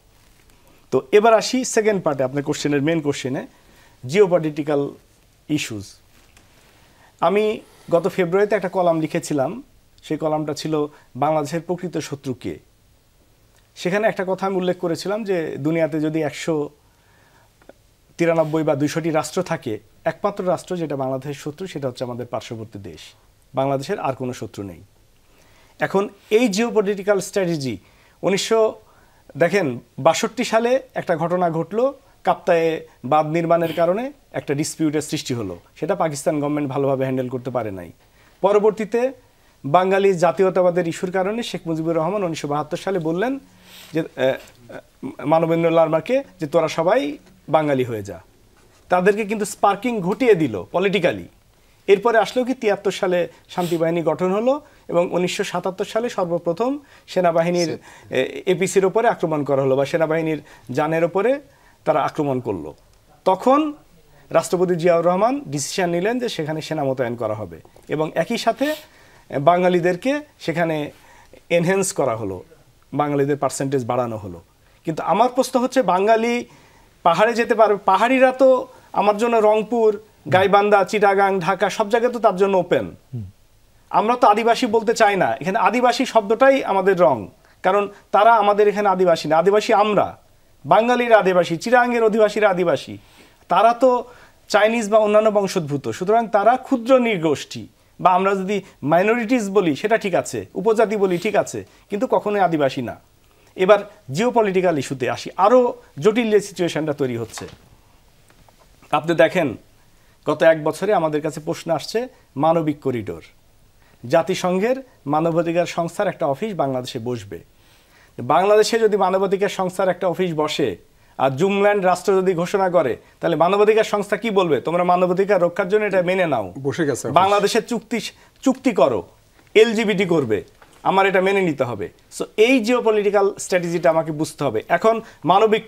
তো এবার আসি সেকেন্ড পার্টে, আপনার কোশ্চেনের মেন কোশ্চেনে, জিওপলিটিক্যাল ইস্যুস। আমি গত ফেব্রুয়ারিতে একটা কলাম লিখেছিলাম, সেই কলামটা ছিল বাংলাদেশের প্রকৃত শত্রু কে। সেখানে একটা কথা আমি উল্লেখ করেছিলাম যে দুনিয়াতে যদি 193 বা 200টি রাষ্ট্র থাকে, একমাত্র রাষ্ট্র যেটা বাংলাদেশের শত্রু সেটা হচ্ছে আমাদের পার্শ্ববর্তী দেশ। বাংলাদেশের আর কোনো শত্রু নেই। এখন এই জিওপলিটিক্যাল স্ট্র্যাটেজি দেখেন 62 সালে একটা ঘটনা ঘটলো, কাপ্তায়ে বাঁধ নির্মাণের কারণে একটা ডিসপিউটের সৃষ্টি হলো, সেটা পাকিস্তান গভর্নমেন্ট ভালোভাবে হ্যান্ডেল করতে পারে নাই। পরবর্তীতে বাঙালি জাতীয়তাবাদের ইস্যুর কারণে শেখ মুজিবুর রহমান 1972 সালে বললেন যে মানবেন্দ্র লারমাকে যে তোরা সবাই বাঙালি হয়ে যা। তাদেরকে কিন্তু স্পার্কিং ঘটিয়ে দিল পলিটিক্যালি। এরপরে আসলেও কি 73 সালে শান্তি বাহিনী গঠন হলো এবং 1977 সালে সর্বপ্রথম সেনাবাহিনীর এপিসির ওপরে আক্রমণ করা হলো বা সেনাবাহিনীর যানের ওপরে তারা আক্রমণ করলো। তখন রাষ্ট্রপতি জিয়াউর রহমান ডিসিশন নিলেন যে সেখানে সেনা মোতায়েন করা হবে এবং একই সাথে বাঙালিদেরকে সেখানে এনহ্যান্স করা হলো, বাঙালিদের পার্সেন্টেজ বাড়ানো হলো। কিন্তু আমার প্রশ্ন হচ্ছে, বাঙালি পাহাড়ে যেতে পারবে? পাহাড়িরা তো আমার জন্য রংপুর, গাইবান্ধা, চিটাগাং, ঢাকা সব জায়গায় তো তার জন্য ওপেন। আমরা তো আদিবাসী বলতে চাই না, এখানে আদিবাসী শব্দটাই আমাদের রং, কারণ তারা আমাদের এখানে আদিবাসী না, আদিবাসী আমরা। বাঙালিরা আদিবাসী, চিটাগাংয়ের অধিবাসীরা আদিবাসী, তারা তো চাইনিজ বা অন্যান্য বংশোদ্ভূত। সুতরাং তারা ক্ষুদ্র নৃগোষ্ঠী, বা আমরা যদি মাইনরিটিস বলি সেটা ঠিক আছে, উপজাতি বলি ঠিক আছে, কিন্তু কখনোই আদিবাসী না। এবার জিওপলিটিক্যাল ইস্যুতে আসি, আরও জটিল যে সিচুয়েশনটা তৈরি হচ্ছে। আপনি দেখেন গত 1 বছরে আমাদের কাছে প্রশ্ন আসছে মানবিক করিডোর। জাতিসংঘের মানবাধিকার সংস্থার একটা অফিস বাংলাদেশে বসবে। বাংলাদেশে যদি মানবাধিকার সংস্থার একটা অফিস বসে আর জুমল্যান্ড রাষ্ট্র যদি ঘোষণা করে, তাহলে মানবাধিকার সংস্থা কি বলবে? তোমরা মানবাধিকার রক্ষার জন্য এটা মেনে নাও, বসে গেছে বাংলাদেশের চুক্তি করো, এলজিবিটি করবে, আমার এটা মেনে নিতে হবে। সো এই জিওপলিটিক্যাল স্ট্র্যাটেজিটা আমাকে বুঝতে হবে। এখন মানবিক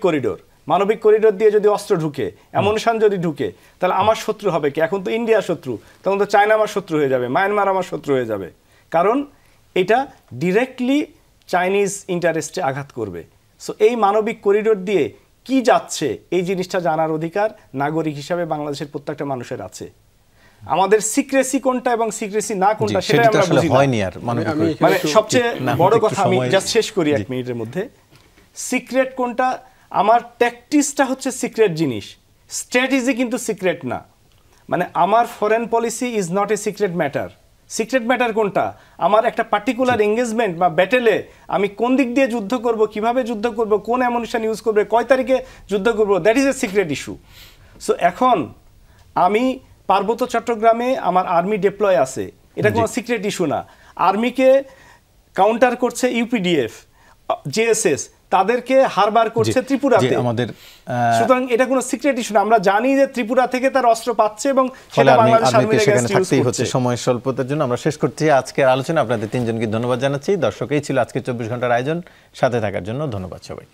করিডোর দিয়ে যদি অস্ত্র ঢুকে, অ্যামুনিশন যদি ঢুকে, তাহলে আমার শত্রু হবে কি? এখন তো ইন্ডিয়া শত্রু, তখন তো চায়না আমার শত্রু হয়ে যাবে, মায়ানমার আমার শত্রু হয়ে যাবে, কারণ এটা ডিরেক্টলি চাইনিজ ইন্টারেস্টে আঘাত করবে। সো এই মানবিক করিডোর দিয়ে কি যাচ্ছে এই জিনিসটা জানার অধিকার নাগরিক হিসাবে বাংলাদেশের প্রত্যেকটা মানুষের আছে। আমাদের সিক্রেসি কোনটা এবং সিক্রেসি না কোনটা সেটা সেটা আমরা আসলে বুঝি না। হয়নি আর আমি মানে সবচেয়ে বড় একটু কথা আমি সময়- জাস্ট শেষ করি এক মিনিটের মধ্যে, সিক্রেট কোনটা, আমার ট্যাকটিসটা হচ্ছে সিক্রেট জিনিস, স্ট্র্যাটেজি কিন্তু সিক্রেট না। মানে আমার foreign policy is not a secret matter. Secret matter কোনটা, আমার একটা পার্টিকুলার এঙ্গেজমেন্ট বা ব্যাটেলে আমি কোন দিক দিয়ে যুদ্ধ করব, কিভাবে যুদ্ধ করব, কোন অ্যামুনিশন ইউজ করবে, কয় তারিখে যুদ্ধ করব, that is a secret issue. So এখন আমি পার্বত্য চট্টগ্রামে আমার আর্মি ডিপ্লয় আছে, এটা কোনো সিক্রেট ইস্যু না। আর্মিকে কাউন্টার করছে ইউপিডিএফ, জেএসএস, তাদেরকে হারবার করছে যে ত্রিপুরাতে। আমাদের সুতরাং এটা কোনো সিক্রেট ইস্যু না, আমরা জানি যে ত্রিপুরা থেকে তার অস্ত্র পাচ্ছে এবং ফলে সেটা বাংলাদেশ আর্মিকে আর্মির সেখানে against use থাকতেই হচ্ছে। করছে। সময় স্বল্পতার জন্য আমরা শেষ করছি আজকের আলোচনা। আপনাদের তিনজনকে ধন্যবাদ জানাচ্ছি। দর্শক, এই ছিল আজকের 24 ঘন্টার আয়োজন। সাথে থাকার জন্য ধন্যবাদ সবাই।